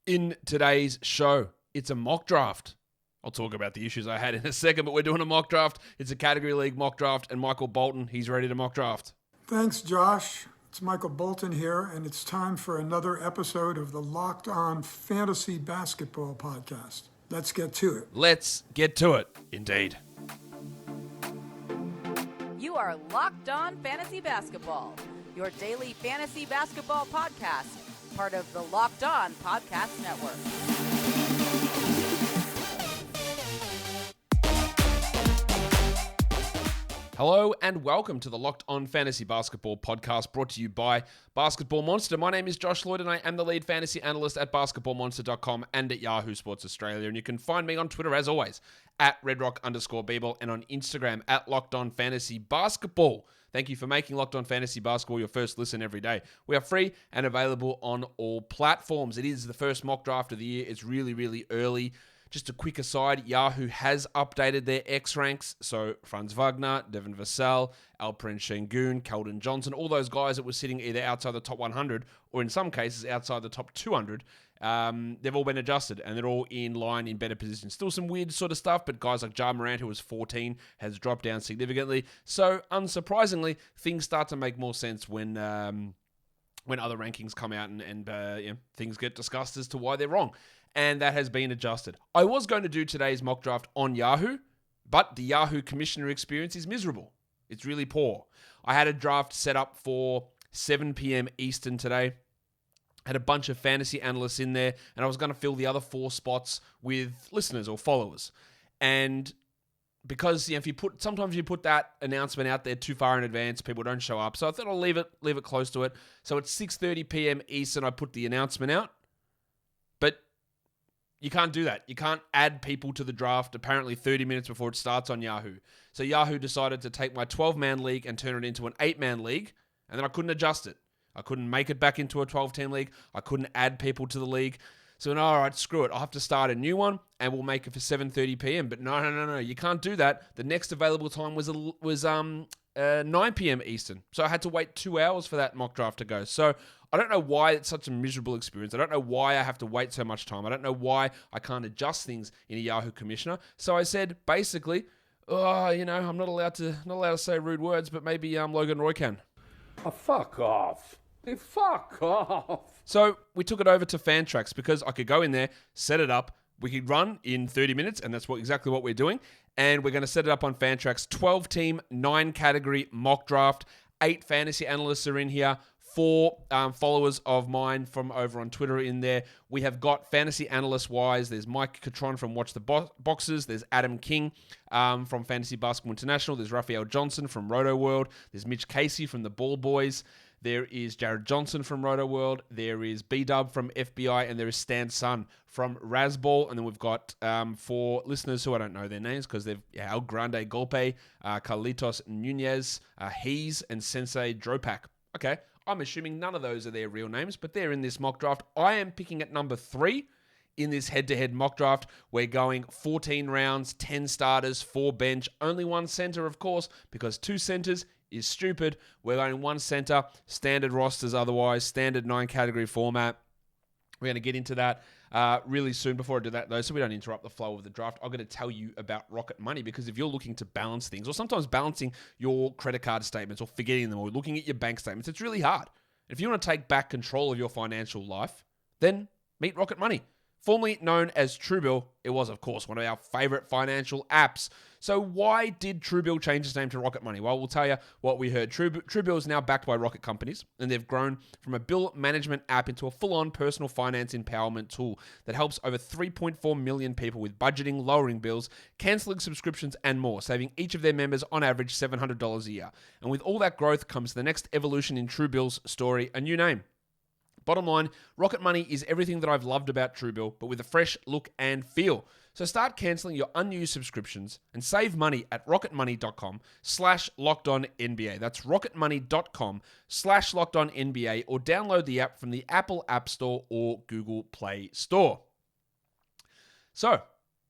In today's show, it's a mock draft. I'll talk about the issues I had in a second, but we're doing a mock draft. It's a category league mock draft, and Michael Bolton, he's ready to mock draft. Thanks, Josh. It's Michael Bolton here, and it's time for another episode of the Locked On Fantasy Basketball Podcast. Let's get to it. Let's get to it, indeed. You are Locked On Fantasy Basketball, your daily fantasy basketball podcast, part of the Locked On Podcast Network. Hello and welcome to the Locked On Fantasy Basketball Podcast, brought to you by Basketball Monster. My name is Josh Lloyd and I am the lead fantasy analyst at basketballmonster.com and at Yahoo Sports Australia. And you can find me on Twitter as always at redrock_Beeble and on Instagram at Locked On Fantasy Basketball. Thank you for making Locked On Fantasy Basketball your first listen every day. We are free and available on all platforms. It is the first mock draft of the year. It's really early. Just a quick aside, Yahoo has updated their X ranks. So Franz Wagner, Devin Vassell, Alperen Şengün, Keldon Johnson, all those guys that were sitting either outside the top 100 or in some cases outside the top 200, they've all been adjusted and they're all in line in better positions. Still some weird sort of stuff, but guys like Ja Morant, who was 14, has dropped down significantly. So unsurprisingly, things start to make more sense when other rankings come out and things get discussed as to why they're wrong. And that has been adjusted. I was going to do today's mock draft on Yahoo, but the Yahoo commissioner experience is miserable. It's really poor. I had a draft set up for 7 p.m. Eastern today. Had a bunch of fantasy analysts in there, and I was going to fill the other 4 spots with listeners or followers. And because sometimes you put that announcement out there too far in advance, people don't show up. So I thought I'll leave it close to it. So at 6:30 p.m. Eastern, I put the announcement out. But you can't do that. You can't add people to the draft apparently 30 minutes before it starts on Yahoo. So Yahoo decided to take my 12-man league and turn it into an 8-man league, and then I couldn't adjust it. I couldn't make it back into a 12-team league. I couldn't add people to the league. So, no, all right, screw it. I'll have to start a new one, and we'll make it for 7:30 p.m. But no. You can't do that. The next available time was 9 p.m. Eastern. So I had to wait 2 hours for that mock draft to go. So I don't know why it's such a miserable experience. I don't know why I have to wait so much time. I don't know why I can't adjust things in a Yahoo commissioner. So I said, basically, I'm not allowed to say rude words, but maybe Logan Roy can. Oh, fuck off. Hey, fuck off. So we took it over to Fantrax because I could go in there, set it up. We could run in 30 minutes, and that's exactly what we're doing. And we're going to set it up on Fantrax. 12-team, 9-category mock draft. 8 fantasy analysts are in here. 4 followers of mine from over on Twitter in there. We have got fantasy analyst-wise. There's Mike Catron from Watch the Boxes. There's Adam King from Fantasy Basketball International. There's Raphael Johnson from Roto World. There's Mitch Casey from the Ball Boys. There is Jared Johnson from Roto World. There is B-Dub from FBI. And there is Stan Sun from Razball. And then we've got 4 listeners who I don't know their names because they've El Grande Golpe, Carlitos Nunez, Hees, and Sensei Dropak. Okay, I'm assuming none of those are their real names, but they're in this mock draft. I am picking at number 3 in this head-to-head mock draft. We're going 14 rounds, 10 starters, 4 bench, only 1 center, of course, because 2 centers is stupid. We're going 1 center, standard rosters otherwise, standard 9-category format. We're going to get into that really soon. Before I do that, though, so we don't interrupt the flow of the draft, I'm going to tell you about Rocket Money, because if you're looking to balance things, or sometimes balancing your credit card statements or forgetting them or looking at your bank statements, it's really hard. If you want to take back control of your financial life, then meet Rocket Money. Formerly known as Truebill, it was, of course, one of our favorite financial apps. So why did Truebill change its name to Rocket Money? Well, we'll tell you what we heard. Truebill is now backed by Rocket Companies, and they've grown from a bill management app into a full-on personal finance empowerment tool that helps over 3.4 million people with budgeting, lowering bills, canceling subscriptions, and more, saving each of their members on average $700 a year. And with all that growth comes the next evolution in Truebill's story, a new name. Bottom line, Rocket Money is everything that I've loved about Truebill, but with a fresh look and feel. So start canceling your unused subscriptions and save money at rocketmoney.com/LockedOnNBA. That's rocketmoney.com/LockedOnNBA, or download the app from the Apple App Store or Google Play Store. So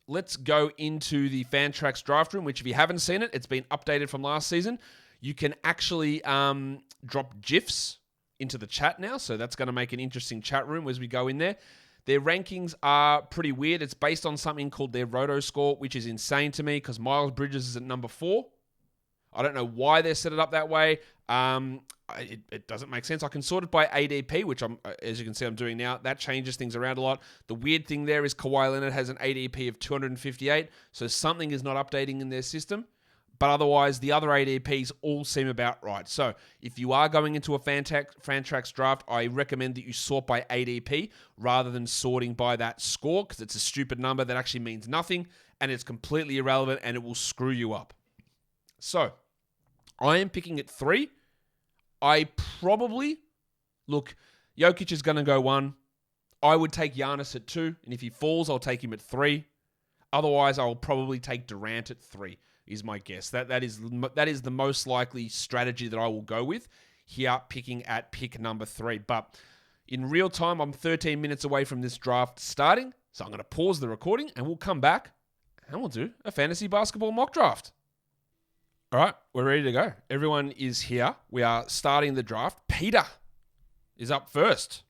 let's go into the Fantrax draft room, which if you haven't seen it, it's been updated from last season. You can actually drop GIFs into the chat now, so that's going to make an interesting chat room as we go in there. Their rankings are pretty weird. It's based on something called their Roto score, which is insane to me because Miles Bridges is at number 4. I don't know why they set it up that way. It doesn't make sense. I can sort it by ADP, which as you can see, I'm doing now. That changes things around a lot. The weird thing there is Kawhi Leonard has an ADP of 258, so something is not updating in their system. But otherwise, the other ADPs all seem about right. So if you are going into a Fantrax draft, I recommend that you sort by ADP rather than sorting by that score because it's a stupid number that actually means nothing and it's completely irrelevant and it will screw you up. So I am picking at 3. Jokic is going to go 1. I would take Giannis at 2. And if he falls, I'll take him at 3. Otherwise, I'll probably take Durant at 3. Is my guess. That is the most likely strategy that I will go with here, picking at pick number 3. But in real time, I'm 13 minutes away from this draft starting, so I'm going to pause the recording and we'll come back and we'll do a fantasy basketball mock draft. All right, we're ready to go. Everyone is here. We are starting the draft. Peter is up first.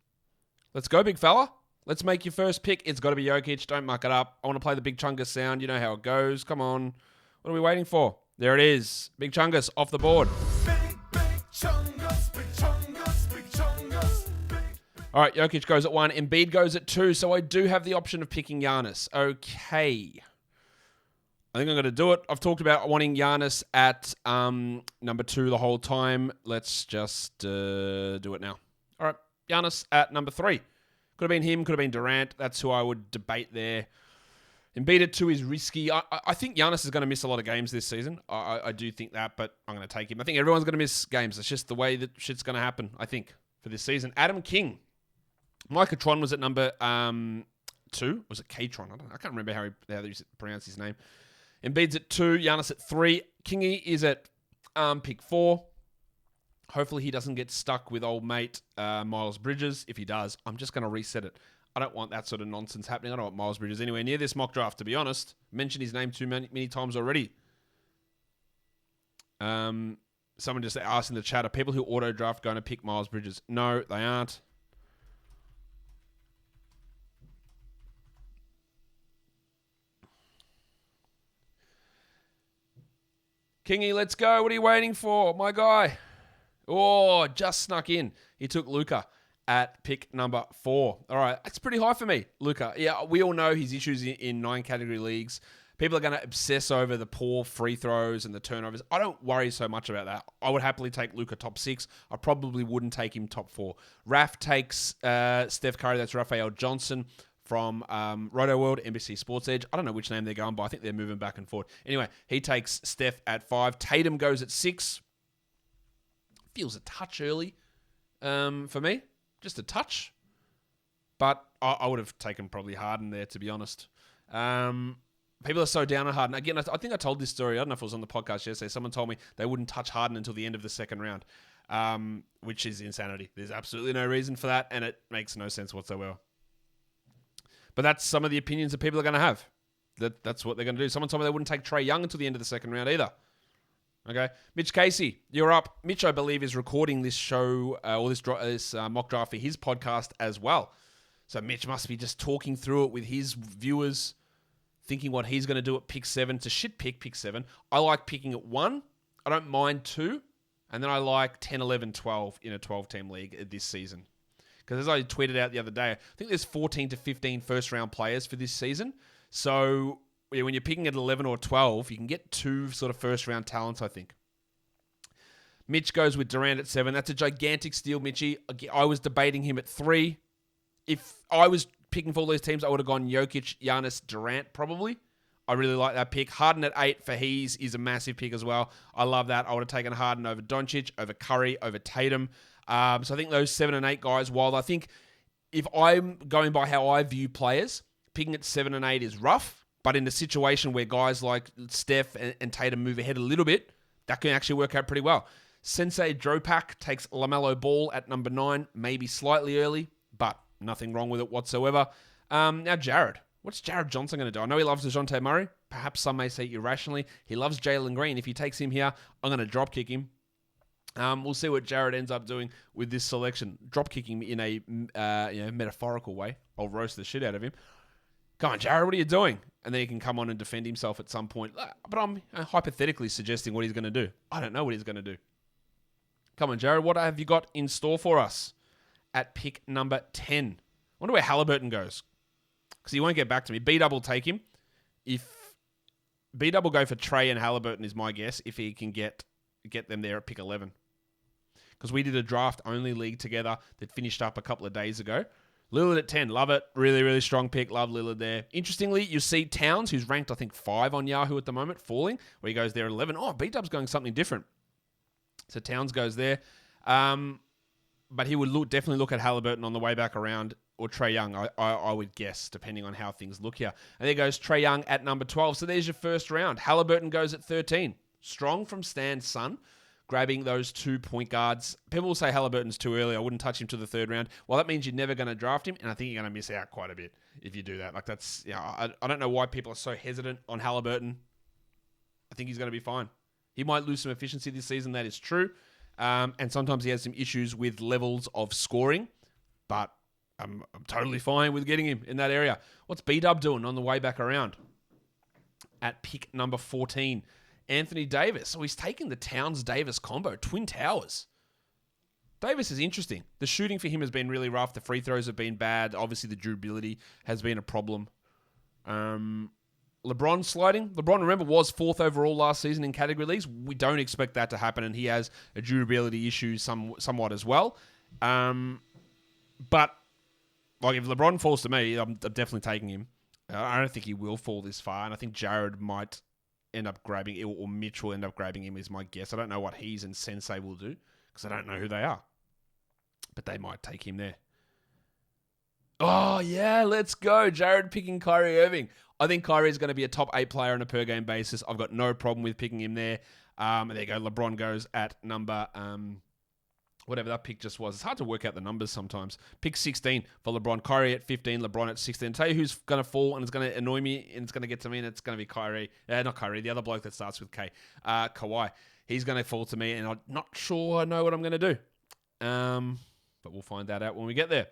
Let's go, big fella. Let's make your first pick. It's got to be Jokic. Don't muck it up. I want to play the Big Chungus sound. You know how it goes. Come on. What are we waiting for? There it is. Big Chungus off the board. Big Chungus, Big Chungus, Big Chungus, All right, Jokic goes at 1. Embiid goes at 2. So I do have the option of picking Giannis. Okay. I think I'm going to do it. I've talked about wanting Giannis at number 2 the whole time. Let's just do it now. All right, Giannis at number 3. Could have been him, could have been Durant. That's who I would debate there. Embiid at 2 is risky. I think Giannis is going to miss a lot of games this season. I do think that, but I'm going to take him. I think everyone's going to miss games. It's just the way that shit's going to happen, I think, for this season. Adam King. Micatron was at number 2. Was it Katron? I can't remember how you pronounce his name. Embiid's at 2. Giannis at 3. Kingy is at pick 4. Hopefully he doesn't get stuck with old mate Miles Bridges. If he does, I'm just going to reset it. I don't want that sort of nonsense happening. I don't want Miles Bridges anywhere near this mock draft, to be honest. Mentioned his name too many times already. Someone just asked in the chat, are people who auto-draft going to pick Miles Bridges? No, they aren't. Kingy, let's go. What are you waiting for? My guy. Oh, just snuck in. He took Luka at pick number 4. All right, that's pretty high for me, Luka. Yeah, we all know his issues in 9-category leagues. People are going to obsess over the poor free throws and the turnovers. I don't worry so much about that. I would happily take Luka top 6. I probably wouldn't take him top 4. Raf takes Steph Curry. That's Raphael Johnson from Roto World, NBC Sports Edge. I don't know which name they're going by. I think they're moving back and forth. Anyway, he takes Steph at 5. Tatum goes at 6. Feels a touch early for me. Just a touch. But I would have taken probably Harden there, to be honest. People are so down on Harden. Again, I think I told this story. I don't know if it was on the podcast yesterday. Someone told me they wouldn't touch Harden until the end of the second round, which is insanity. There's absolutely no reason for that, and it makes no sense whatsoever. But that's some of the opinions that people are going to have. That's what they're going to do. Someone told me they wouldn't take Trae Young until the end of the second round either. Okay, Mitch Casey, you're up. Mitch, I believe, is recording this show or this mock draft for his podcast as well. So Mitch must be just talking through it with his viewers, thinking what he's going to do at pick 7. It's a shit pick 7. I like picking at 1. I don't mind 2. And then I like 10, 11, 12 in a 12-team league this season. Because as I tweeted out the other day, I think there's 14 to 15 first-round players for this season. So when you're picking at 11 or 12, you can get 2 sort of first-round talents, I think. Mitch goes with Durant at 7. That's a gigantic steal, Mitchie. I was debating him at 3. If I was picking for all those teams, I would have gone Jokic, Giannis, Durant, probably. I really like that pick. Harden at 8 for Hees is a massive pick as well. I love that. I would have taken Harden over Doncic, over Curry, over Tatum. So I think those 7 and 8 guys, while I think if I'm going by how I view players, picking at 7 and 8 is rough. But in a situation where guys like Steph and Tatum move ahead a little bit, that can actually work out pretty well. Sensei Dropak takes LaMelo Ball at number 9, maybe slightly early, but nothing wrong with it whatsoever. Now Jared. What's Jared Johnson going to do? I know he loves DeJounte Murray. Perhaps some may say irrationally. He loves Jalen Green. If he takes him here, I'm going to drop kick him. We'll see what Jared ends up doing with this selection. Drop kicking in a metaphorical way. I'll roast the shit out of him. Come on, Jared, what are you doing? And then he can come on and defend himself at some point. But I'm hypothetically suggesting what he's going to do. I don't know what he's going to do. Come on, Jared, what have you got in store for us at pick number 10? I wonder where Halliburton goes. Because he won't get back to me. B-Dub will take him. If B-Dub will go for Trey and Halliburton is my guess, if he can get them there at pick 11. Because we did a draft-only league together that finished up a couple of days ago. Lillard at 10. Love it. Really, really strong pick. Love Lillard there. Interestingly, you see Towns, who's ranked, I think, 5 on Yahoo at the moment, falling, where he goes there at 11. Oh, B-Dub's going something different. So Towns goes there. But he would definitely look at Halliburton on the way back around, or Trae Young, I would guess, depending on how things look here. And there goes Trae Young at number 12. So there's your first round. Halliburton goes at 13. Strong from Stan's son, grabbing those 2 point guards. People will say Halliburton's too early. I wouldn't touch him to the third round. Well, that means you're never going to draft him, and I think you're going to miss out quite a bit if you do that. Like that's, I don't know why people are so hesitant on Halliburton. I think he's going to be fine. He might lose some efficiency this season. That is true. And sometimes he has some issues with levels of scoring, but I'm totally fine with getting him in that area. What's B-Dub doing on the way back around? At pick number 14, Anthony Davis. So he's taking the Towns-Davis combo, Twin Towers. Davis is interesting. The shooting for him has been really rough. The free throws have been bad. Obviously, the durability has been a problem. LeBron sliding. LeBron, remember, was 4th overall last season in category leagues. We don't expect that to happen, and he has a durability issue somewhat as well. But like if LeBron falls to me, I'm definitely taking him. I don't think he will fall this far, and I think Jared might end up grabbing it, or Mitch will end up grabbing him is my guess. I don't know what he's and Sensei will do, because I don't know who they are. But they might take him there. Oh, yeah, let's go. Jared picking Kyrie Irving. I think Kyrie is going to be a top 8 player on a per-game basis. I've got no problem with picking him there. There you go. LeBron goes at number, whatever that pick just was. It's hard to work out the numbers sometimes. Pick 16 for LeBron. Kyrie at 15, LeBron at 16. I'll tell you who's going to fall and it's going to annoy me and it's going to get to me, and it's going to be Kyrie. Not Kyrie, the other bloke that starts with K. Kawhi. He's going to fall to me, and I'm not sure I know what I'm going to do. But we'll find that out when we get there.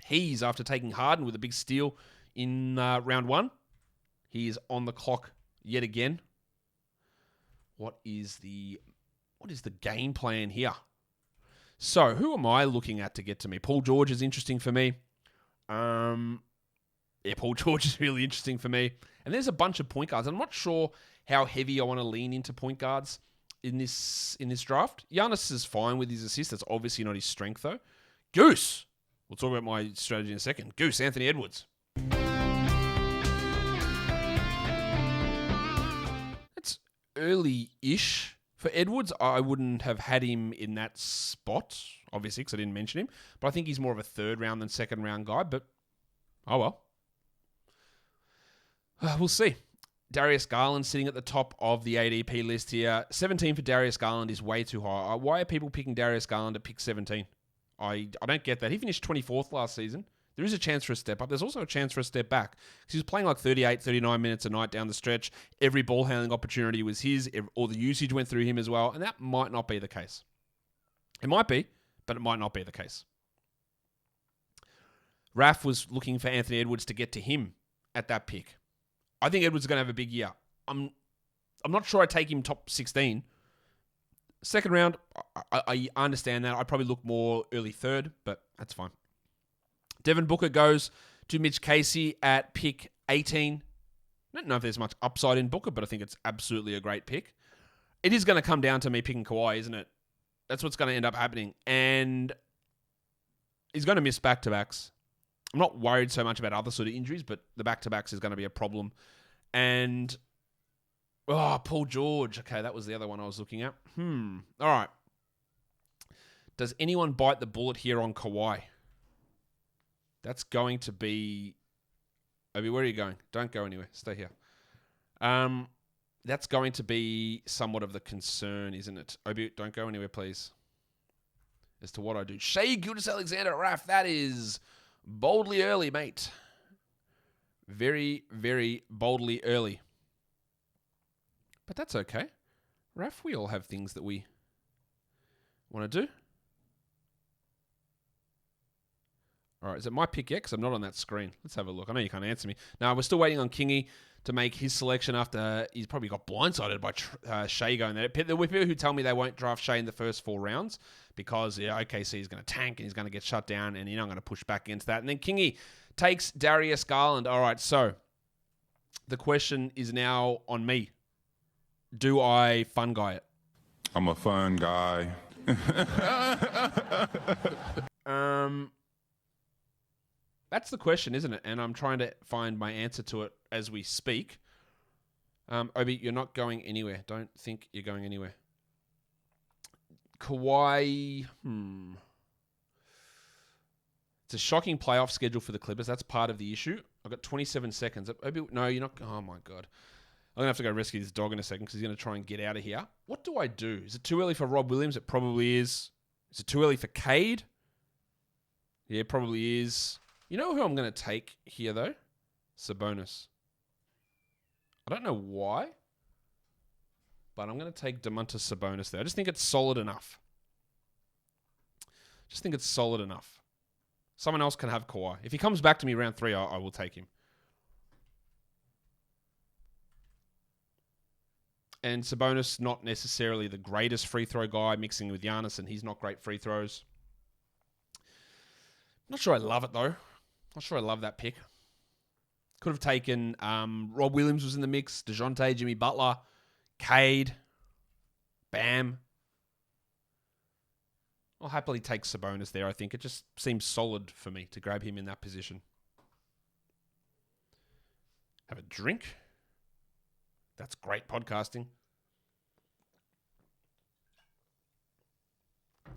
He's, after taking Harden with a big steal in round 1, he is on the clock yet again. What is the game plan here? So, who am I looking at to get to me? Paul George is interesting for me. Paul George is really interesting for me. And there's a bunch of point guards. I'm not sure how heavy I want to lean into point guards in this draft. Giannis is fine with his assists. That's obviously not his strength, though. Goose. We'll talk about my strategy in a second. Goose, Anthony Edwards. That's early-ish for Edwards. I wouldn't have had him in that spot, obviously, because I didn't mention him. But I think he's more of a third-round than second-round guy. But, oh well. We'll see. Darius Garland sitting at the top of the ADP list here. 17 for Darius Garland is way too high. Why are people picking Darius Garland at pick 17? I don't get that. He finished 24th last season. There is a chance for a step up. There's also a chance for a step back. Because he was playing like 38, 39 minutes a night down the stretch. Every ball handling opportunity was his, or the usage went through him as well. And that might not be the case. It might be, but it might not be the case. Raf was looking for Anthony Edwards to get to him at that pick. I think Edwards is going to have a big year. I'm not sure I take him top 16. Second round, I understand that. I probably look more early third, but that's fine. Devin Booker goes to Mitch Casey at pick 18. I don't know if there's much upside in Booker, but I think it's absolutely a great pick. It is going to come down to me picking Kawhi, isn't it? That's what's going to end up happening. And he's going to miss back-to-backs. I'm not worried so much about other sort of injuries, but the back-to-backs is going to be a problem. And, Paul George. Okay, that was the other one I was looking at. All right. Does anyone bite the bullet here on Kawhi? That's going to be... Obi, where are you going? Don't go anywhere. Stay here. That's going to be somewhat of the concern, isn't it? Obi, don't go anywhere, please. As to what I do. Shea Gilgeous-Alexander, Raf, that is boldly early, mate. Very, very boldly early. But that's okay. Raf, we all have things that we Want to do? All right, is it my pick yet? Because I'm not on that screen. Let's have a look. I know you can't answer me. No, we're still waiting on Kingy to make his selection after he's probably got blindsided by Shea going there. There were people who tell me they won't draft Shea in the first 4 rounds because OKC is going to tank and he's going to get shut down and I'm going to push back into that. And then Kingy takes Darius Garland. All right, so the question is now on me. Do I fun guy it? I'm a fun guy. That's the question, isn't it? And I'm trying to find my answer to it as we speak. Obi, you're not going anywhere. Don't think you're going anywhere. Kawhi, It's a shocking playoff schedule for the Clippers. That's part of the issue. I've got 27 seconds. Obi, no, you're not. Oh, my God. I'm going to have to go rescue this dog in a second because he's going to try and get out of here. What do I do? Is it too early for Rob Williams? It probably is. Is it too early for Cade? Yeah, it probably is. You know who I'm going to take here, though? Sabonis. I don't know why, but I'm going to take Domantas Sabonis there. I just think it's solid enough. Someone else can have Kawhi. If he comes back to me round 3, I will take him. And Sabonis, not necessarily the greatest free throw guy, mixing with Giannis, and he's not great free throws. Not sure I love it, though. Not sure I love that pick. Could have taken Rob Williams was in the mix, DeJounte, Jimmy Butler, Cade, Bam. I'll happily take Sabonis there, I think. It just seems solid for me to grab him in that position. Have a drink. That's great podcasting.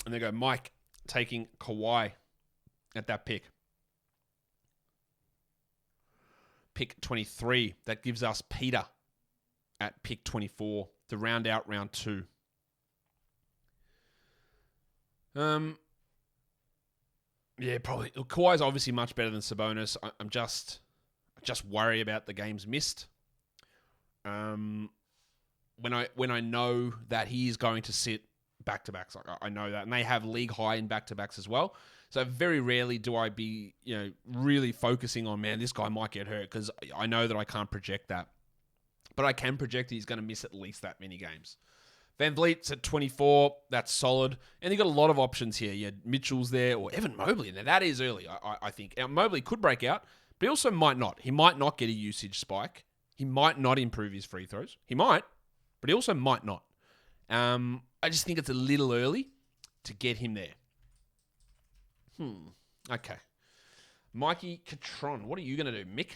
And there go Mike taking Kawhi at that pick. Pick 23. That gives us Peter at pick 24 to round out round 2. Yeah, probably. Look, Kawhi's obviously much better than Sabonis. I'm just worried about the games missed. When I know that he is going to sit back-to-backs, like I know that, and they have league high in back-to-backs as well. So very rarely do I be, really focusing on, man, this guy might get hurt, because I know that I can't project that. But I can project that he's going to miss at least that many games. Van Vliet's at 24. That's solid. And you've got a lot of options here. You had Mitchell's there, or Evan Mobley. Now, that is early, I think. Now, Mobley could break out, but he also might not. He might not get a usage spike. He might not improve his free throws. He might, but he also might not. I just think it's a little early to get him there. Okay. Mikey Catron, what are you going to do? Mick?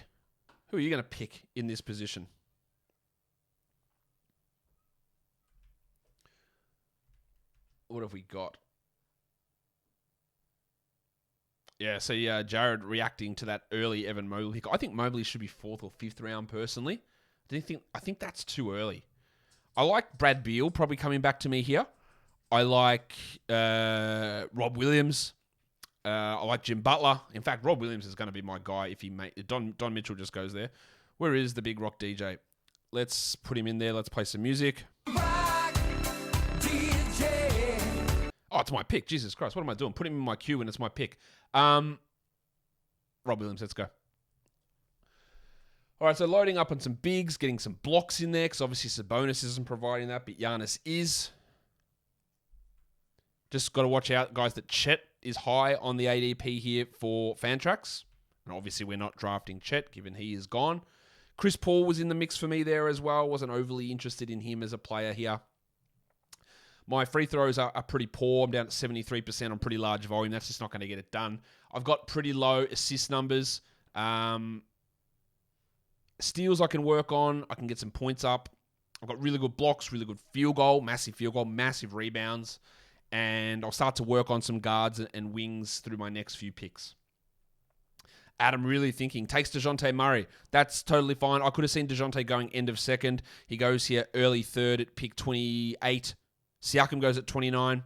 Who are you going to pick in this position? What have we got? Yeah, so Jared reacting to that early Evan Mobley. I think Mobley should be 4th or 5th round personally. I think that's too early. I like Brad Beal probably coming back to me here. I like Rob Williams. I like Jim Butler. In fact, Rob Williams is going to be my guy if Don Mitchell just goes there. Where is the big rock DJ? Let's put him in there. Let's play some music. Oh, it's my pick. Jesus Christ. What am I doing? Put him in my queue when it's my pick. Rob Williams, let's go. All right, so loading up on some bigs, getting some blocks in there, because obviously Sabonis isn't providing that, but Giannis is. Just got to watch out, guys, that Chet is high on the ADP here for Fantrax. And obviously we're not drafting Chet, given he is gone. Chris Paul was in the mix for me there as well. Wasn't overly interested in him as a player here. My free throws are pretty poor. I'm down at 73% on pretty large volume. That's just not going to get it done. I've got pretty low assist numbers. Steals I can work on. I can get some points up. I've got really good blocks, really good field goal, massive rebounds. And I'll start to work on some guards and wings through my next few picks. Adam really thinking, takes DeJounte Murray. That's totally fine. I could have seen DeJounte going end of 2nd. He goes here early 3rd at pick 28. Siakam goes at 29.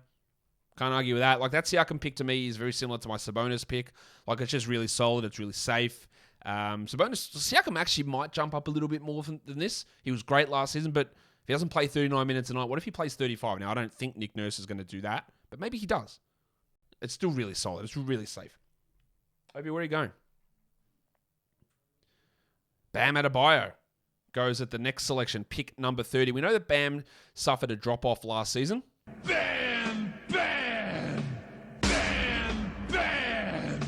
Can't argue with that. Like, that Siakam pick to me is very similar to my Sabonis pick. Like, it's just really solid. It's really safe. Siakam actually might jump up a little bit more than this. He was great last season, but if he doesn't play 39 minutes a night, what if he plays 35? Now, I don't think Nick Nurse is going to do that, But maybe he does. It's still really solid. It's really safe. Obi, where are you going? Bam Adebayo goes at the next selection, pick number 30. We know that Bam suffered a drop-off last season. Bam, bam, bam, bam.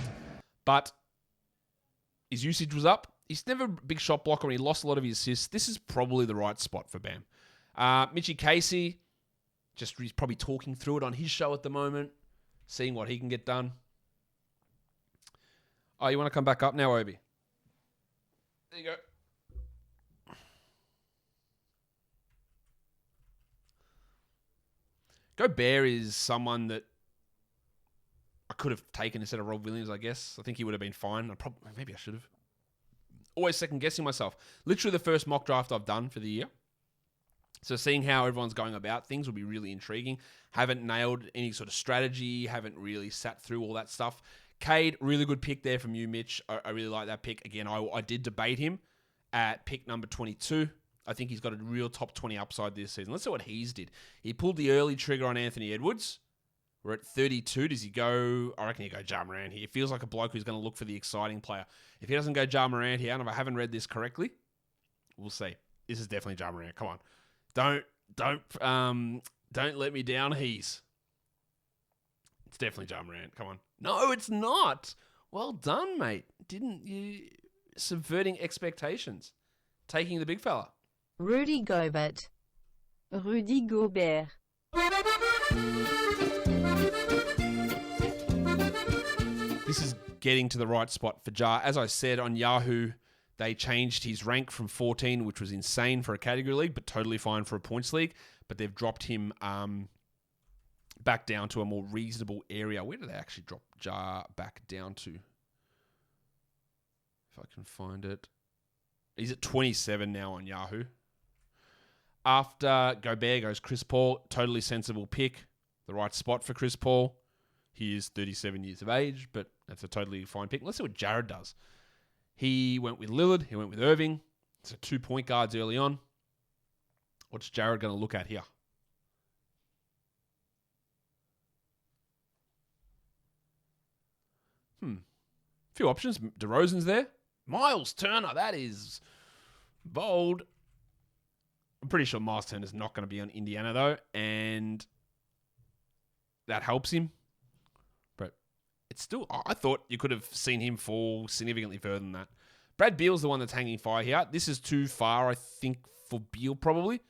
But his usage was up. He's never a big shot blocker and he lost a lot of his assists. This is probably the right spot for Bam. Mitchie Casey, he's probably talking through it on his show at the moment, seeing what he can get done. Oh, you want to come back up now, Obi? There you go. Gobert is someone that I could have taken instead of Rob Williams, I guess. I think he would have been fine. Maybe I should have. Always second-guessing myself. Literally the first mock draft I've done for the year. So seeing how everyone's going about things will be really intriguing. Haven't nailed any sort of strategy. Haven't really sat through all that stuff. Cade, really good pick there from you, Mitch. I really like that pick. Again, I did debate him at pick number 22. I think he's got a real top 20 upside this season. Let's see what he's did. He pulled the early trigger on Anthony Edwards. We're at 32. Does he go? I reckon he go Ja Morant here. He feels like a bloke who's going to look for the exciting player. If he doesn't go Ja Morant here, and if I haven't read this correctly, we'll see. This is definitely Ja Morant. Come on. Don't let me down, It's definitely Ja Morant. Come on. No, it's not. Well done, mate. Didn't you subverting expectations? Taking the big fella. Rudy Gobert. Rudy Gobert. This is getting to the right spot for Ja. As I said on Yahoo, they changed his rank from 14, which was insane for a category league, but totally fine for a points league. But they've dropped him back down to a more reasonable area. Where did they actually drop Ja back down to? If I can find it. He's at 27 now on Yahoo. After Gobert goes Chris Paul. Totally sensible pick. The right spot for Chris Paul. He is 37 years of age, but that's a totally fine pick. Let's see what Jared does. He went with Lillard. He went with Irving. So 2 point guards early on. What's Jared going to look at here? Few options. Derozan's there. Miles Turner. That is bold. I'm pretty sure Miles Turner's not going to be on Indiana, though. And that helps him. But it's still... I thought you could have seen him fall significantly further than that. Brad Beal's the one that's hanging fire here. This is too far, I think, for Beal, probably.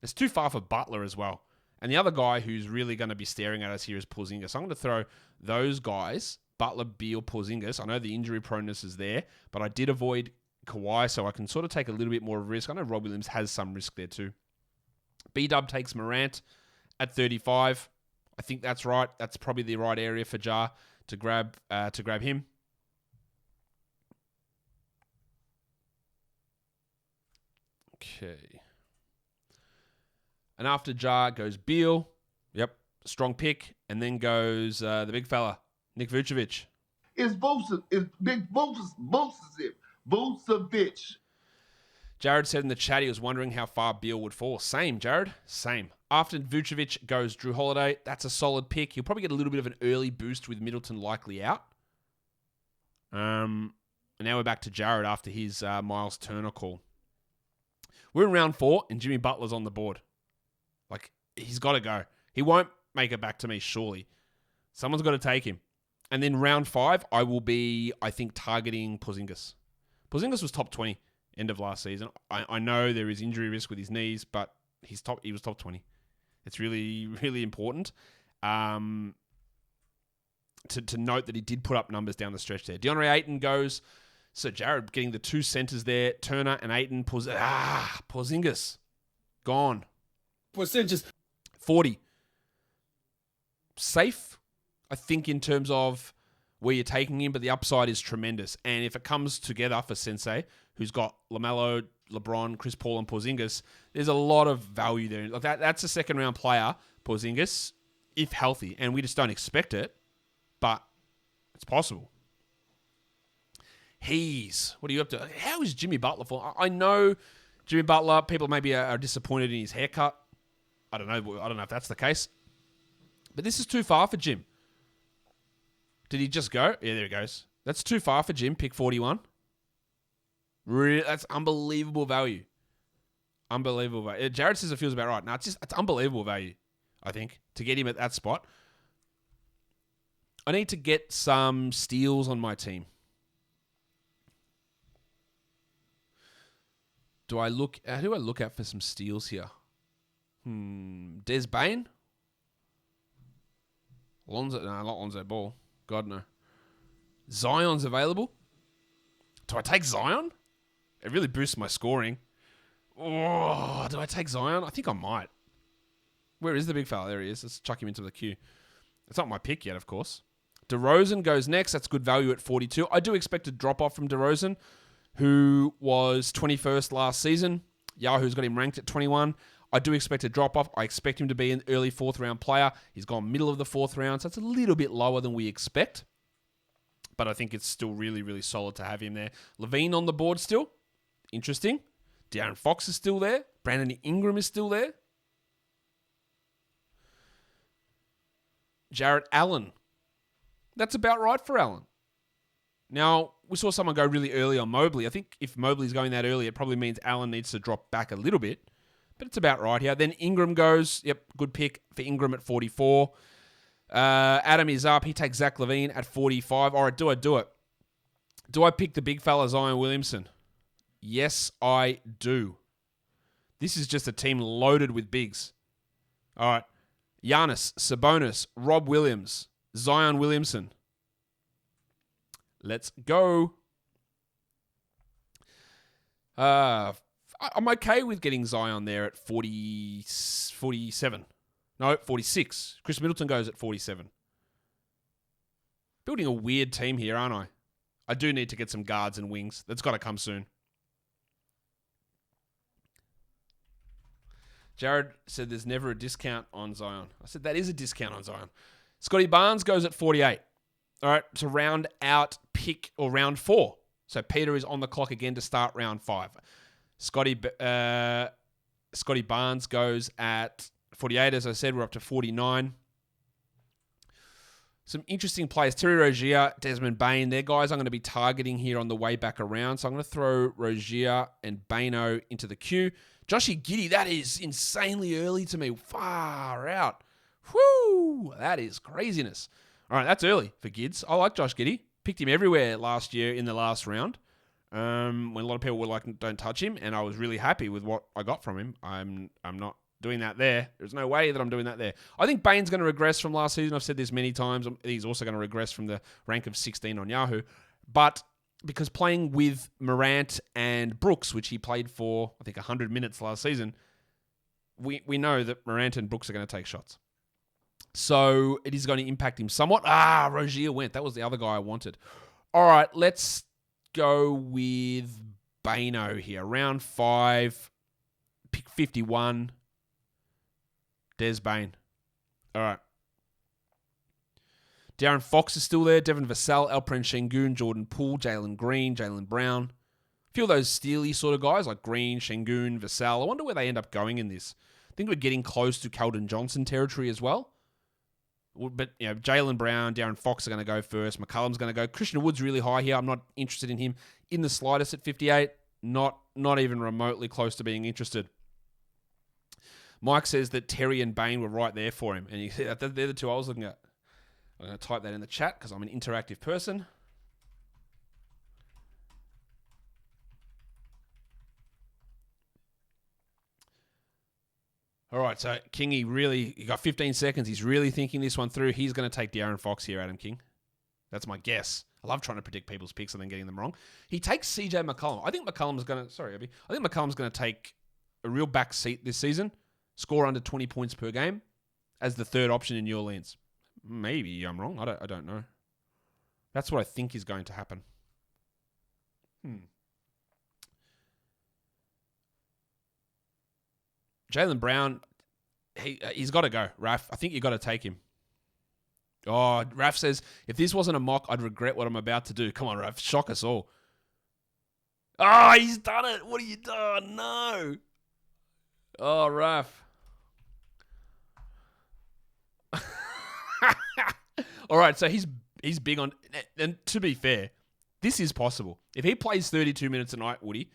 It's too far for Butler as well. And the other guy who's really going to be staring at us here is Porzingis. So I'm going to throw those guys... Butler, Beal, Porzingis. I know the injury proneness is there, but I did avoid Kawhi, so I can sort of take a little bit more risk. I know Rob Williams has some risk there too. B-Dub takes Morant at 35. I think that's right. That's probably the right area for Ja to grab him. Okay. And after Ja goes Beal. Yep, strong pick. And then goes the big fella. Nick Vucevic. It's Big Vucevic. Jared said in the chat he was wondering how far Beal would fall. Same, Jared. Same. After Vucevic goes Drew Holiday. That's a solid pick. He'll probably get a little bit of an early boost with Middleton likely out. And now we're back to Jared after his Miles Turner call. We're in round 4 and Jimmy Butler's on the board. Like, he's got to go. He won't make it back to me, surely. Someone's got to take him. And then round 5, I will be, I think, targeting Porzingis. Porzingis was top 20 end of last season. I know there is injury risk with his knees, but he was top 20. It's really, really important to note that he did put up numbers down the stretch there. DeAndre Ayton goes. So Jared getting the 2 centers there. Turner and Ayton. Porzingis. Gone. Percentages. 40. Safe, I think, in terms of where you're taking him, but the upside is tremendous. And if it comes together for Sensei, who's got LaMelo, LeBron, Chris Paul, and Porzingis, there's a lot of value there. Like that's a second-round player, Porzingis, if healthy. And we just don't expect it, but it's possible. What are you up to? How is Jimmy Butler for? I know Jimmy Butler, people maybe are disappointed in his haircut. I don't know if that's the case. But this is too far for Jim. Did he just go? Yeah, there he goes. That's too far for Jim. Pick 41. That's unbelievable value. Unbelievable value. Jared says it feels about right. No, it's unbelievable value, I think, to get him at that spot. I need to get some steals on my team. Who do I look at for some steals here? Des Bane? Lonzo? No, not Lonzo Ball. God, no. Zion's available. Do I take Zion? It really boosts my scoring. Oh, do I take Zion? I think I might. Where is the big fella? There he is. Let's chuck him into the queue. It's not my pick yet, of course. Derozan goes next. That's good value at 42. I do expect a drop-off from Derozan, who was 21st last season. Yahoo's got him ranked at 21. I do expect a drop-off. I expect him to be an early fourth-round player. He's gone middle of the fourth round, so it's a little bit lower than we expect. But I think it's still really, really solid to have him there. Levine on the board still. Interesting. De'Aaron Fox is still there. Brandon Ingram is still there. Jarrett Allen. That's about right for Allen. Now, we saw someone go really early on Mobley. I think if Mobley's going that early, it probably means Allen needs to drop back a little bit. But it's about right here. Then Ingram goes. Yep, good pick for Ingram at 44. Adam is up. He takes Zach LaVine at 45. All right, do I do it? Do I pick the big fella Zion Williamson? Yes, I do. This is just a team loaded with bigs. All right. Giannis, Sabonis, Rob Williams, Zion Williamson. Let's go. I'm okay with getting Zion there at 47. No, 46. Chris Middleton goes at 47. Building a weird team here, aren't I? I do need to get some guards and wings. That's got to come soon. Jared said there's never a discount on Zion. I said that is a discount on Zion. Scotty Barnes goes at 48. All right, so round out pick or round 4. So Peter is on the clock again to start round 5. Scotty Barnes goes at 48. As I said, we're up to 49. Some interesting players. Terry Rozier, Desmond Bane. They're guys I'm going to be targeting here on the way back around. So I'm going to throw Rozier and Bano into the queue. Joshy Giddey, that is insanely early to me. Far out. Whoo! That is craziness. All right, that's early for Gids. I like Josh Giddey. Picked him everywhere last year in the last round. When a lot of people were like, don't touch him. And I was really happy with what I got from him. I'm not doing that there. There's no way that I'm doing that there. I think Bane's going to regress from last season. I've said this many times. He's also going to regress from the rank of 16 on Yahoo. But because playing with Morant and Brooks, which he played for, I think, 100 minutes last season, we know that Morant and Brooks are going to take shots. So it is going to impact him somewhat. Rozier went. That was the other guy I wanted. All right, let's go with Bano here. Round 5, pick 51. Des Bane. All right. De'Aaron Fox is still there. Devin Vassell, Alperen Şengün, Jordan Poole, Jalen Green, Jalen Brown. A few of those steely sort of guys like Green, Şengün, Vassell. I wonder where they end up going in this. I think we're getting close to Keldon Johnson territory as well. But, you know, Jalen Brown, De'Aaron Fox are going to go first. McCollum's going to go. Christian Wood's really high here. I'm not interested in him in the slightest at 58. Not even remotely close to being interested. Mike says that Terry and Bane were right there for him. And they're the two I was looking at. I'm going to type that in the chat because I'm an interactive person. All right, so Kingy you got 15 seconds. He's really thinking this one through. He's going to take De'Aaron Fox here, Adam King. That's my guess. I love trying to predict people's picks and then getting them wrong. He takes CJ McCollum. I think McCollum's going to take a real back seat this season, score under 20 points per game as the third option in New Orleans. Maybe I'm wrong. I don't know. That's what I think is going to happen. Jalen Brown, he's got to go. Raph, I think you got to take him. Oh, Raph says, if this wasn't a mock, I'd regret what I'm about to do. Come on, Raph. Shock us all. Oh, he's done it. What have you done? No. Oh, Raph. All right, so he's big on... And to be fair, this is possible. If he plays 32 minutes a night, Woody,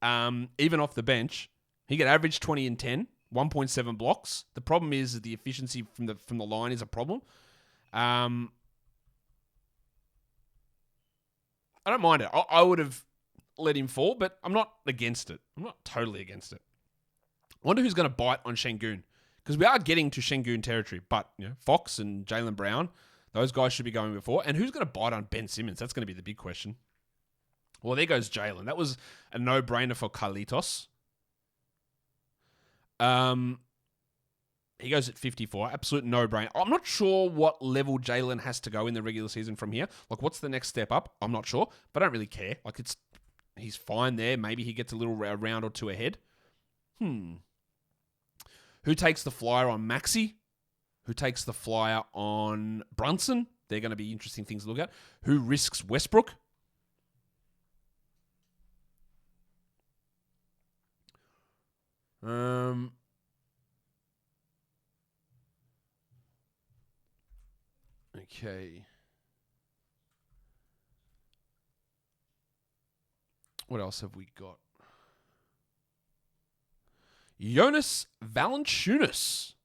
even off the bench, he could average 20 and 10, 1.7 blocks. The problem is that the efficiency from the line is a problem. I don't mind it. I would have let him fall, but I'm not against it. I'm not totally against it. I wonder who's going to bite on Şengün, because we are getting to Şengün territory, but Fox and Jaylen Brown, those guys should be going before. And who's going to bite on Ben Simmons? That's going to be the big question. Well, there goes Jaylen. That was a no-brainer for Carlitos. He goes at 54. Absolute no-brainer. I'm not sure what level Jaylen has to go in the regular season from here. Like, what's the next step up? I'm not sure, but I don't really care. Like, he's fine there. Maybe he gets a round or two ahead. Who takes the flyer on Maxey? Who takes the flyer on Brunson? They're going to be interesting things to look at. Who risks Westbrook? Okay. What else have we got? Jonas Valanciunas.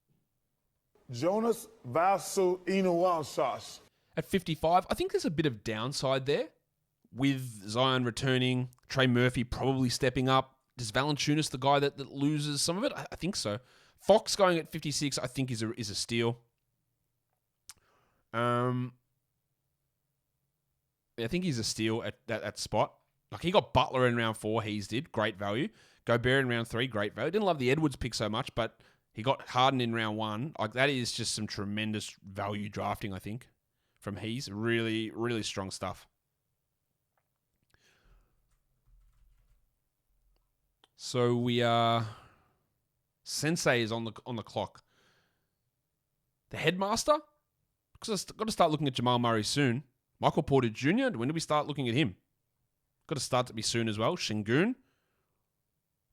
Jonas Valanciunas. At 55. I think there's a bit of downside there with Zion returning, Trey Murphy probably stepping up. Is Valanciunas the guy that loses some of it? I think so. Fox going at 56, I think is a steal. I think he's a steal at that spot. Like, he got Butler in round 4, Hayes did. Great value. Gobert in round 3, great value. Didn't love the Edwards pick so much, but he got Harden in round 1. Like, that is just some tremendous value drafting, I think, from Hayes. Really, really strong stuff. So we are... Sensei is on the clock. The headmaster? Because I've got to start looking at Jamal Murray soon. Michael Porter Jr., when do we start looking at him? Got to start to be soon as well. Şengün.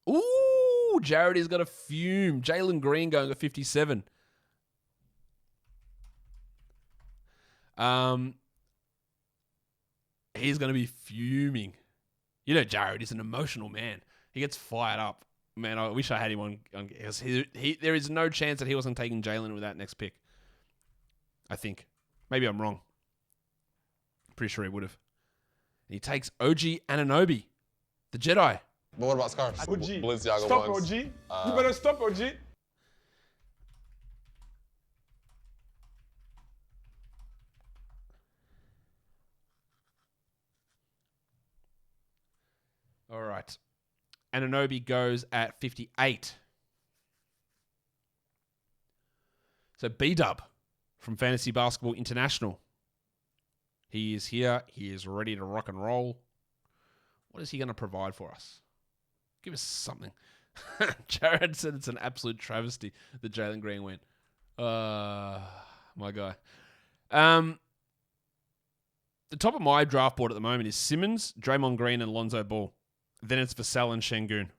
Ooh, Jared has got a fume. Jalen Green going at 57. He's going to be fuming. You know, Jared is an emotional man. He gets fired up. Man, I wish I had him on. There is no chance that he wasn't taking Jalen with that next pick. I think. Maybe I'm wrong. Pretty sure he would have. He takes OG Anunoby, the Jedi. But what about scarves? OG. Balenciaga Stop, ones. OG. You better stop, OG. All right. Anunoby goes at 58. So B-Dub from Fantasy Basketball International. He is here. He is ready to rock and roll. What is he going to provide for us? Give us something. Jared said it's an absolute travesty that Jalen Green went. My guy. The top of my draft board at the moment is Simmons, Draymond Green, and Lonzo Ball. Then it's Vassell and Şengün.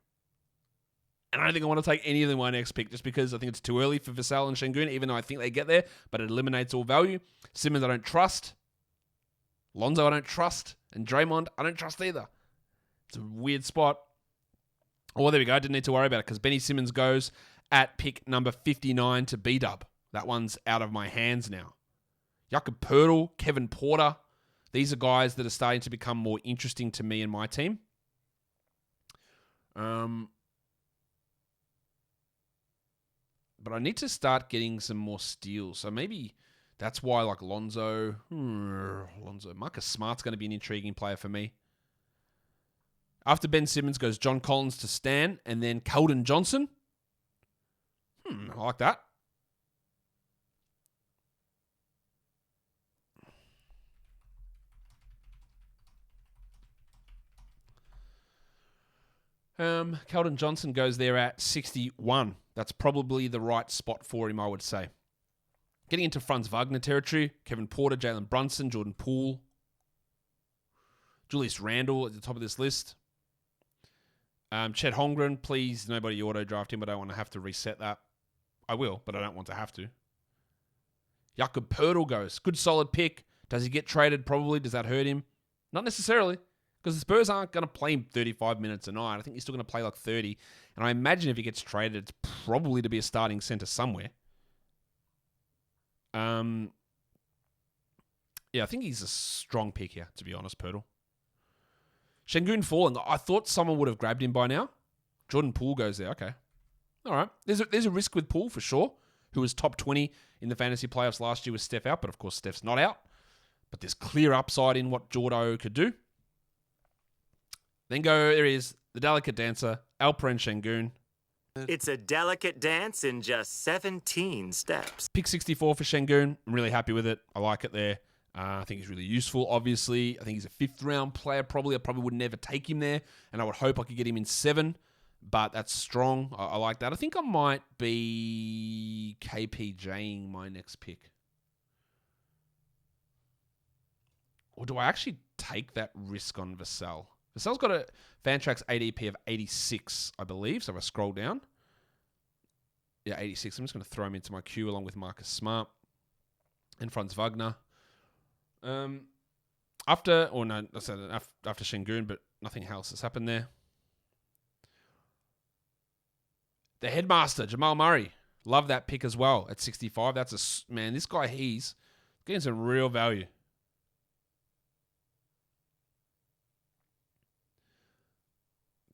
And I don't think I want to take any of them in my next pick just because I think it's too early for Vassell and Şengün, even though I think they get there, but it eliminates all value. Simmons, I don't trust. Lonzo, I don't trust. And Draymond, I don't trust either. It's a weird spot. Oh, there we go. I didn't need to worry about it because Benny Simmons goes at pick number 59 to B-Dub. That one's out of my hands now. Jakob Poeltl, Kevin Porter. These are guys that are starting to become more interesting to me and my team. But I need to start getting some more steals. So maybe that's why, like, Lonzo. Marcus Smart's going to be an intriguing player for me. After Ben Simmons goes John Collins to Stan, and then Keldon Johnson. I like that. Keldon Johnson goes there at 61. That's probably the right spot for him, I would say. Getting into Franz Wagner territory, Kevin Porter, Jalen Brunson, Jordan Poole, Julius Randle at the top of this list. Chet Holmgren, please, nobody auto-draft him. I don't want to have to reset that. I will, but I don't want to have to. Jakob Poeltl goes. Good solid pick. Does he get traded? Probably. Does that hurt him? Not necessarily, because the Spurs aren't going to play him 35 minutes a night. I think he's still going to play like 30. And I imagine if he gets traded, it's probably to be a starting center somewhere. Yeah, I think he's a strong pick here, to be honest, Poeltl. Şengün falling. I thought someone would have grabbed him by now. Jordan Poole goes there. Okay. All right. There's a risk with Poole for sure, who was top 20 in the fantasy playoffs last year with Steph out, but of course Steph's not out. But there's clear upside in what Jordo could do. Then there is the delicate dancer, Alperen Şengün. It's a delicate dance in just 17 steps. Pick 64 for Şengün. I'm really happy with it. I like it there. I think he's really useful, obviously. I think he's a 5th round player, probably. I probably would never take him there, and I would hope I could get him in 7, but that's strong. I like that. I think I might be KPJing my next pick. Or do I actually take that risk on Vassell? Vassell's got a Fantrax ADP of 86, I believe. So if I scroll down. Yeah, 86. I'm just going to throw him into my queue along with Marcus Smart and Franz Wagner. After Şengün, but nothing else has happened there. The headmaster, Jamal Murray. Love that pick as well at 65. Man, this guy, he's getting some real value.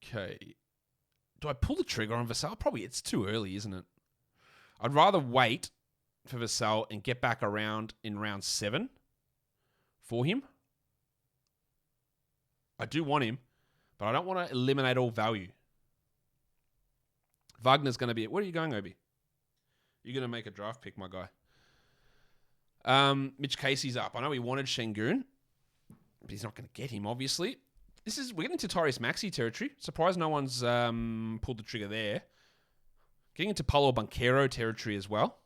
Okay. Do I pull the trigger on Vassell? Probably it's too early, isn't it? I'd rather wait for Vassell and get back around in round 7 for him. I do want him, but I don't want to eliminate all value. Wagner's going to be... Where are you going, Obi? You're going to make a draft pick, my guy. Mitch Casey's up. I know he wanted Şengün, but he's not going to get him, obviously. We're getting into Tyrese Maxey territory. Surprised no one's pulled the trigger there. Getting into Paolo Banchero territory as well.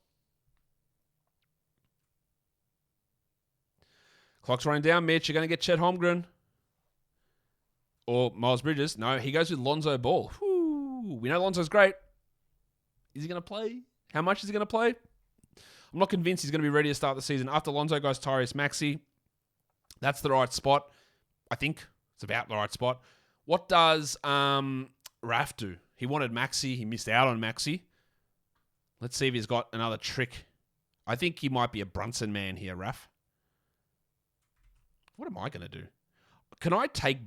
Clock's running down, Mitch. You're going to get Chet Holmgren. Or Miles Bridges. No, he goes with Lonzo Ball. Whew. We know Lonzo's great. Is he going to play? How much is he going to play? I'm not convinced he's going to be ready to start the season. After Lonzo goes Tyrese Maxey. That's the right spot. I think it's about the right spot. What does Raf do? He wanted Maxey. He missed out on Maxey. Let's see if he's got another trick. I think he might be a Brunson man here, Raf. What am I going to do? Can I take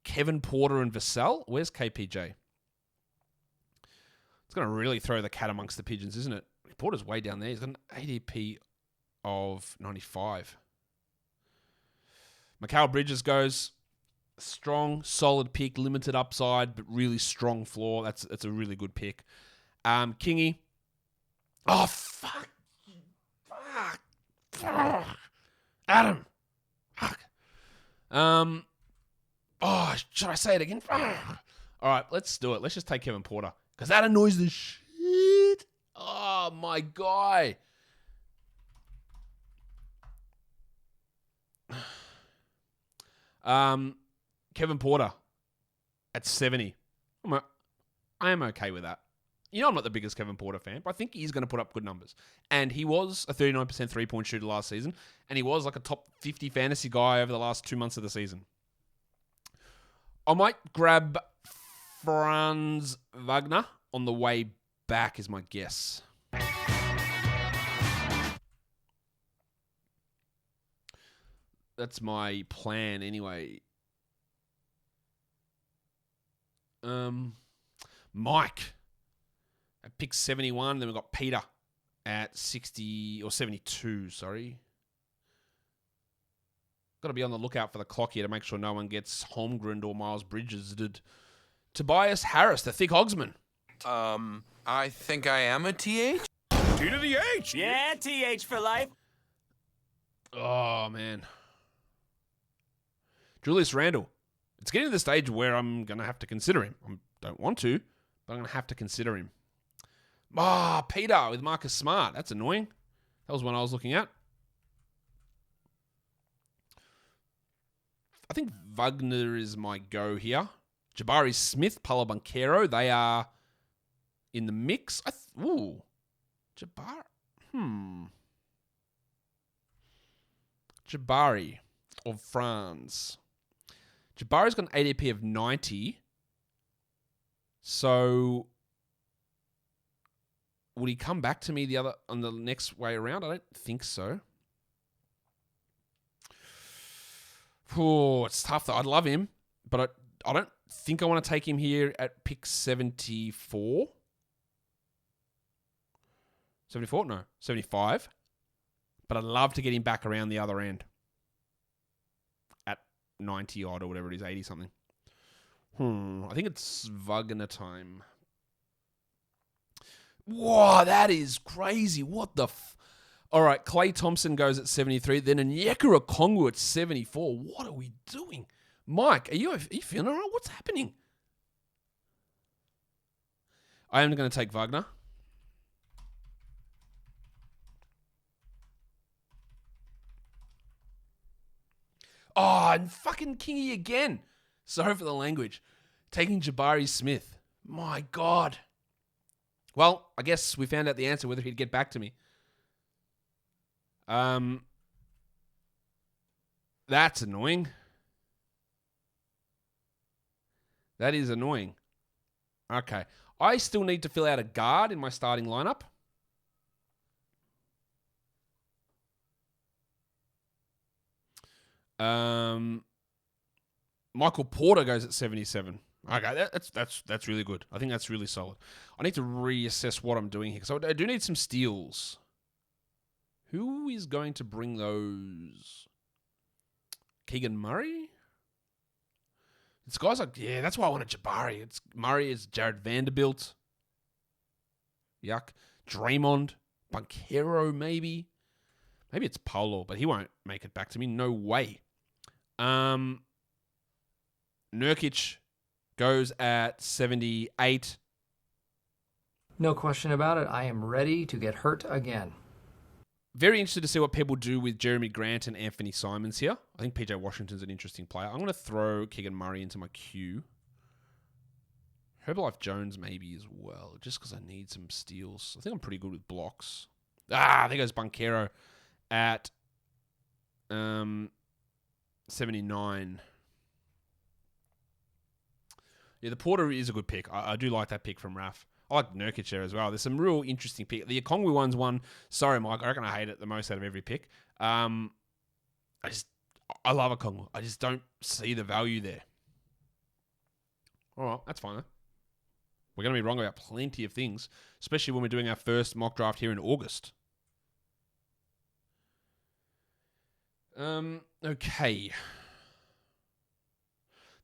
Kevin Porter and Vassell? Where's KPJ? It's going to really throw the cat amongst the pigeons, isn't it? Porter's way down there. He's got an ADP of 95. Mikal Bridges goes strong, solid pick, limited upside, but really strong floor. That's a really good pick. Kingy. Oh, fuck. Adam. Fuck. Oh, should I say it again? All right, let's do it. Let's just take Kevin Porter, because that annoys the shit. Oh, my guy. Kevin Porter at 70. I am okay with that. You know I'm not the biggest Kevin Porter fan, but I think he's going to put up good numbers. And he was a 39% three-point shooter last season, and he was like a top 50 fantasy guy over the last 2 months of the season. I might grab Franz Wagner on the way back is my guess. That's my plan anyway. Mike at pick 71. Then we've got Peter at 60 or 72, sorry. Got to be on the lookout for the clock here to make sure no one gets Holmgren or Miles Bridges. Tobias Harris, the thick Hogsman. I think I am a TH. T to the H. Yeah, TH for life. Oh, man. Julius Randle. It's getting to the stage where I'm going to have to consider him. I don't want to, but I'm going to have to consider him. Peter with Marcus Smart. That's annoying. That was one I was looking at. I think Wagner is my go here. Jabari Smith, Paolo Banchero, they are in the mix. Jabari. Jabari of France. Jabari's got an ADP of 90. So would he come back to me on the next way around? I don't think so. Oh, it's tough though. I'd love him, but I don't think I want to take him here at pick 74. 74? No, 75. But I'd love to get him back around the other end at 90 odd or whatever it is, 80 something. I think it's Wagner time. Whoa, that is crazy. What the All right, Klay Thompson goes at 73. Then Onyeka Okongwu at 74. What are we doing? Mike, are you feeling all right? What's happening? I am going to take Wagner. Oh, and fucking Kingy again. Sorry for the language. Taking Jabari Smith. My God. Well, I guess we found out the answer, whether he'd get back to me. That's annoying. That is annoying. Okay. I still need to fill out a guard in my starting lineup. Michael Porter goes at 77. Okay, that's really good. I think that's really solid. I need to reassess what I'm doing here because I do need some steals. Who is going to bring those? Keegan Murray? It's guys like, yeah, that's why I wanted Jabari. It's Murray, it's Jared Vanderbilt. Yuck. Draymond. Banchero, maybe. Maybe it's Polo, but he won't make it back to me. No way. Nurkic goes at 78. No question about it. I am ready to get hurt again. Very interested to see what people do with Jeremy Grant and Anthony Simons here. I think PJ Washington's an interesting player. I'm going to throw Keegan Murray into my queue. Herbalife Jones maybe as well, just because I need some steals. I think I'm pretty good with blocks. There goes Banchero at 79. Yeah, the Porter is a good pick. I do like that pick from Raf. I like Nurkic there as well. There's some real interesting picks. The Okongwu one's one. Sorry, Mike. I reckon I hate it the most out of every pick. I love Okongwu. I just don't see the value there. All right, that's fine though. We're going to be wrong about plenty of things, especially when we're doing our first mock draft here in August. Okay.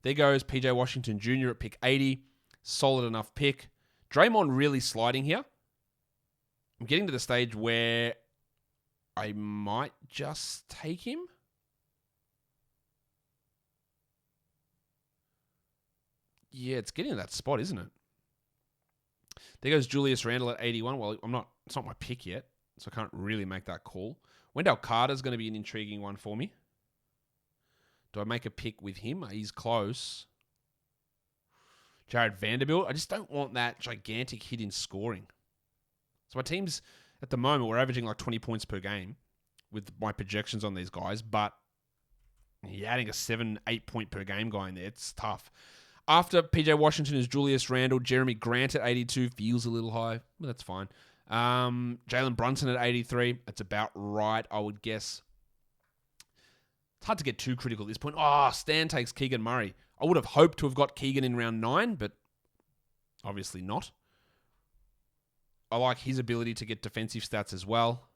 There goes PJ Washington Jr. at pick 80. Solid enough pick. Draymond really sliding here. I'm getting to the stage where I might just take him. Yeah, it's getting to that spot, isn't it? There goes Julius Randle at 81. Well, it's not my pick yet, so I can't really make that call. Wendell Carter's going to be an intriguing one for me. Do I make a pick with him? He's close. Jared Vanderbilt. I just don't want that gigantic hit in scoring. So my team's, at the moment, we're averaging like 20 points per game with my projections on these guys, but you're adding a 7-8 point per game guy in there. It's tough. After PJ Washington is Julius Randle. Jeremy Grant at 82 feels a little high, but that's fine. Jalen Brunson at 83. That's about right, I would guess. It's hard to get too critical at this point. Stan takes Keegan Murray. I would have hoped to have got Keegan in round 9, but obviously not. I like his ability to get defensive stats as well.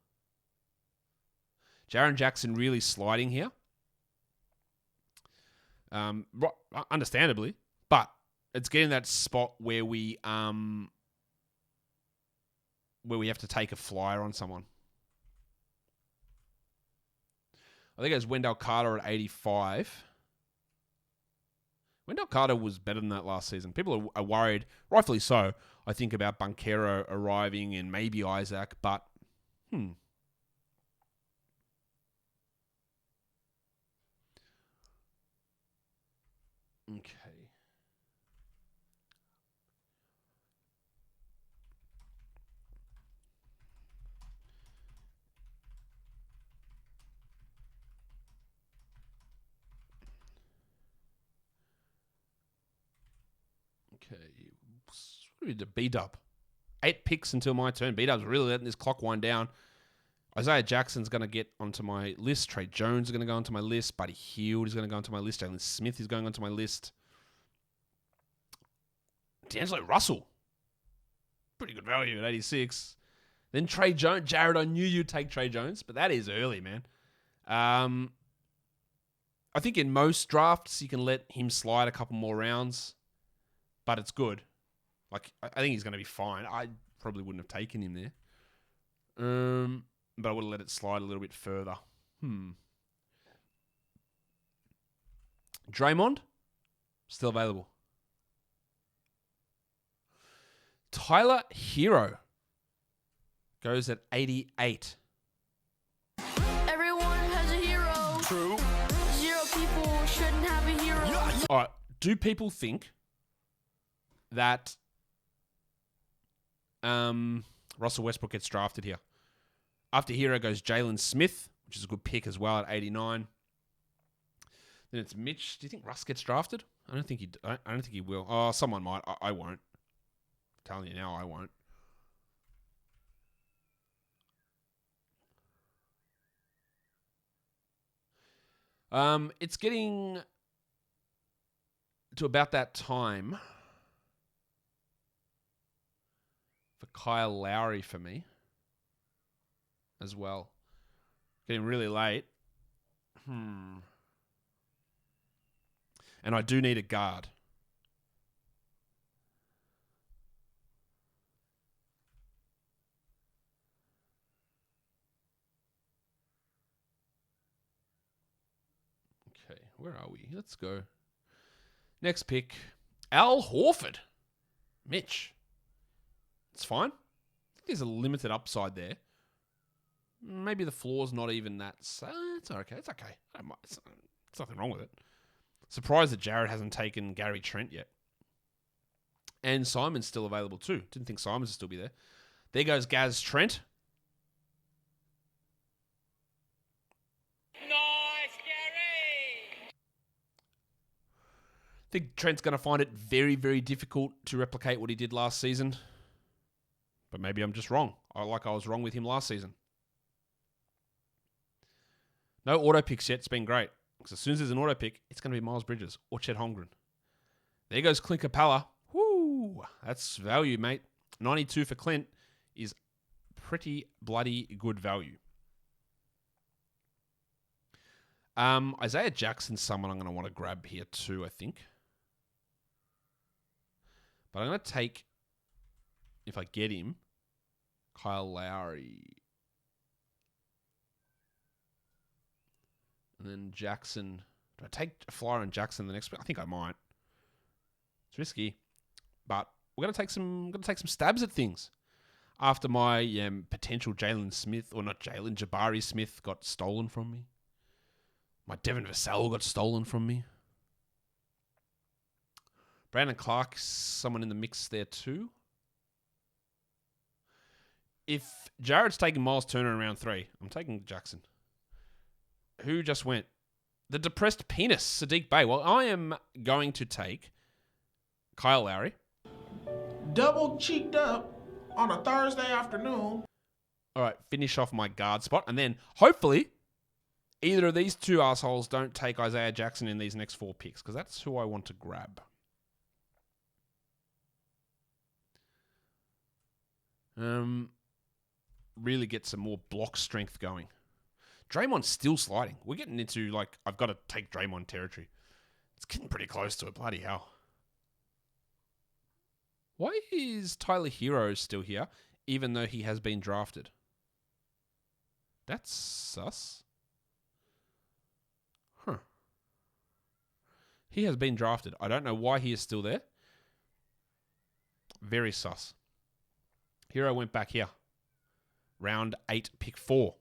Jaren Jackson really sliding here. Understandably, but it's getting that spot where we have to take a flyer on someone. I think it was Wendell Carter at 85. Wendell Carter was better than that last season. People are worried, rightfully so, I think, about Banchero arriving and maybe Isaac, but Okay. Okay. What do we do? B-Dub. 8 picks until my turn. B-Dub's really letting this clock wind down. Isaiah Jackson's going to get onto my list. Trey Jones is going to go onto my list. Buddy Hield is going to go onto my list. Jalen Smith is going onto my list. D'Angelo Russell. Pretty good value at 86. Then Trey Jones. Jared, I knew you'd take Trey Jones, but that is early, man. I think in most drafts, you can let him slide a couple more rounds, but it's good. Like, I think he's going to be fine. I probably wouldn't have taken him there. But I would have let it slide a little bit further. Draymond, still available. Tyler Hero goes at 88. Everyone has a hero. True. 0 people shouldn't have a hero. All right. Do people think that Russell Westbrook gets drafted here? After Hero goes Jalen Smith, which is a good pick as well at 89. Then it's Mitch. Do you think Russ gets drafted? I don't think he will. Oh, someone might. I won't. I'm telling you now, I won't. It's getting to about that time for Kyle Lowry for me as well. Getting really late. And I do need a guard. Okay, where are we? Let's go. Next pick, Al Horford. Mitch. It's fine. I think there's a limited upside there. Maybe the floor's not even that. It's okay. It's okay. It's nothing wrong with it. Surprised that Jared hasn't taken Gary Trent yet. And Simon's still available too. Didn't think Simons would still be there. There goes Gaz Trent. Nice, Gary. I think Trent's going to find it very, very difficult to replicate what he did last season. But maybe I'm just wrong. I was wrong with him last season. No auto picks yet. It's been great. Because as soon as there's an auto pick, it's going to be Miles Bridges or Chet Holmgren. There goes Clint Capella. Woo! That's value, mate. 92 for Clint is pretty bloody good value. Isaiah Jackson's someone I'm going to want to grab here too, I think. But I'm going to take, if I get him, Kyle Lowry. And then Jackson. Do I take a flyer on Jackson the next? I think I might. It's risky, but we're gonna take some stabs at things. After my potential Jabari Smith got stolen from me. My Devin Vassell got stolen from me. Brandon Clark, someone in the mix there too. If Jared's taking Miles Turner in round 3, I'm taking Jackson. Who just went? The depressed penis, Sadiq Bey. Well, I am going to take Kyle Lowry. Double cheeked up on a Thursday afternoon. All right, finish off my guard spot. And then, hopefully, either of these two assholes don't take Isaiah Jackson in these next 4 picks, because that's who I want to grab. Really get some more block strength going. Draymond's still sliding. We're getting into, I've got to take Draymond territory. It's getting pretty close to it. Bloody hell. Why is Tyler Hero still here, even though he has been drafted? That's sus. Huh. He has been drafted. I don't know why he is still there. Very sus. Hero went back here. Round 8, pick 4.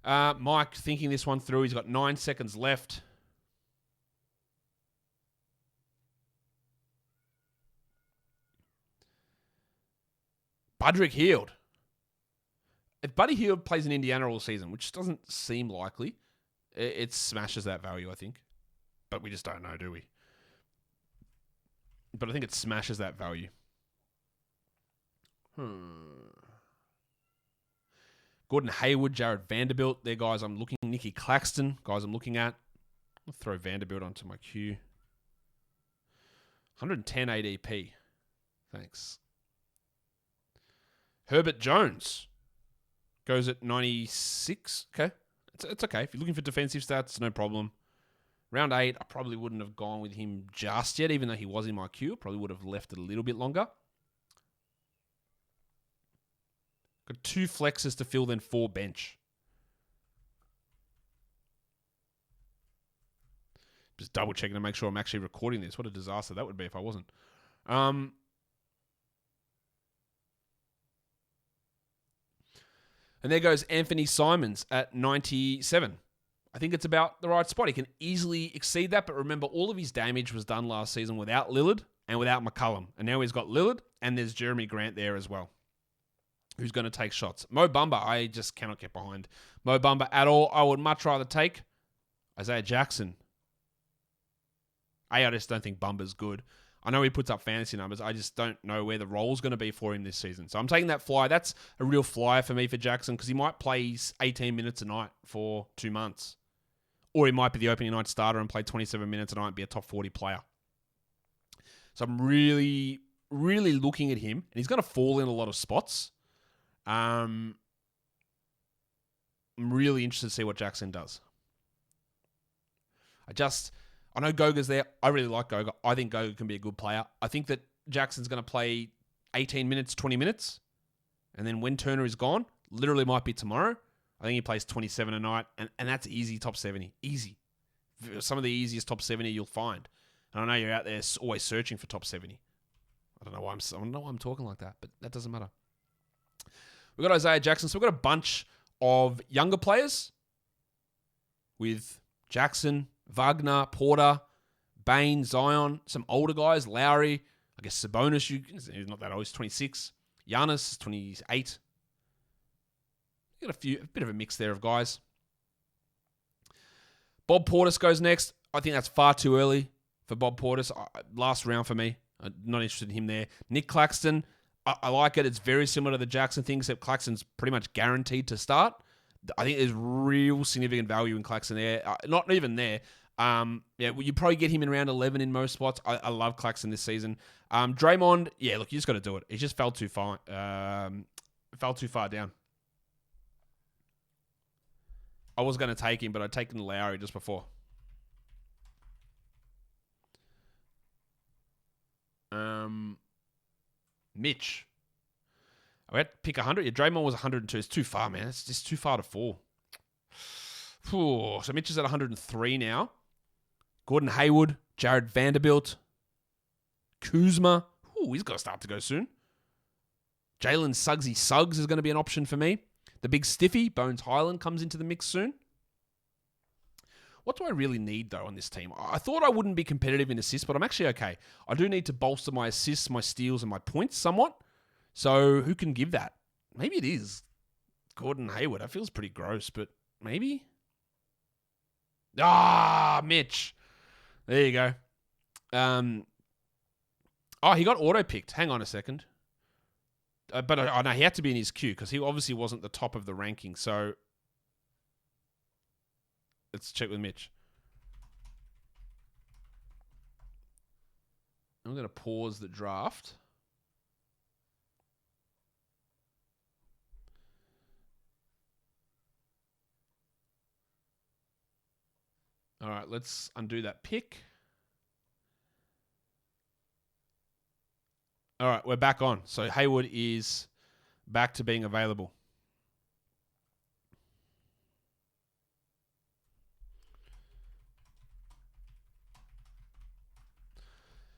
Mike thinking this one through. He's got 9 seconds left. Budrick Hield. If Buddy Hield plays in Indiana all season, which doesn't seem likely, it smashes that value, I think. But we just don't know, do we? but I think it smashes that value. Gordon Haywood, Jared Vanderbilt, they're guys I'm looking. Nicky Claxton, guys I'm looking at. I'll throw Vanderbilt onto my queue. 110 ADP. Thanks. Herbert Jones goes at 96. Okay. It's okay. If you're looking for defensive stats, no problem. Round 8, I probably wouldn't have gone with him just yet, even though he was in my queue. Probably would have left it a little bit longer. Got 2 flexes to fill, then 4 bench. Just double checking to make sure I'm actually recording this. What a disaster that would be if I wasn't. And there goes Anthony Simons at 97. I think it's about the right spot. He can easily exceed that, but remember, all of his damage was done last season without Lillard and without McCollum. And now he's got Lillard, and there's Jeremy Grant there as well, who's going to take shots. Mo Bamba, I just cannot get behind Mo Bamba at all. I would much rather take Isaiah Jackson. I just don't think Bumba's good. I know he puts up fantasy numbers. I just don't know where the role's going to be for him this season. So I'm taking that flyer. That's a real flyer for me for Jackson because he might play 18 minutes a night for 2 months. Or he might be the opening night starter and play 27 minutes a night and be a top 40 player. So I'm really, really looking at him. And he's going to fall in a lot of spots. I'm really interested to see what Jackson does. I know Goga's there. I really like Goga. I think Goga can be a good player. I think that Jackson's going to play 18 minutes, 20 minutes. And then when Turner is gone, literally might be tomorrow, I think he plays 27 a night. And that's easy top 70. Easy. Some of the easiest top 70 you'll find. And I know you're out there always searching for top 70. I don't know why I'm talking like that, but that doesn't matter. We've got Isaiah Jackson. So we've got a bunch of younger players with Jackson, Wagner, Porter, Bain, Zion, some older guys, Lowry, I guess Sabonis, he's not that old, he's 26. Giannis is 28. You got a bit of a mix there of guys. Bob Portis goes next. I think that's far too early for Bob Portis. Last round for me. I'm not interested in him there. Nick Claxton, I like it. It's very similar to the Jackson thing, except Claxton's pretty much guaranteed to start. I think there's real significant value in Claxton there. Not even there. You probably get him in round 11 in most spots. I love Claxton this season. Draymond, yeah, look, you just got to do it. He just fell too far down. I was going to take him, but I'd taken Lowry just before. Mitch. I had to pick 100. Yeah, Draymond was 102. It's too far, man. It's just too far to fall. So Mitch is at 103 now. Gordon Haywood, Jared Vanderbilt, Kuzma. He's got to start to go soon. Jalen Suggs is going to be an option for me. The big stiffy, Bones Highland, comes into the mix soon. What do I really need, though, on this team? I thought I wouldn't be competitive in assists, but I'm actually okay. I do need to bolster my assists, my steals, and my points somewhat. So who can give that? Maybe it is Gordon Haywood. That feels pretty gross, but maybe? Mitch. There you go. He got auto-picked. Hang on a second. But I know he had to be in his queue because he obviously wasn't the top of the ranking. So let's check with Mitch. I'm going to pause the draft. All right, let's undo that pick. All right, we're back on. So Haywood is back to being available.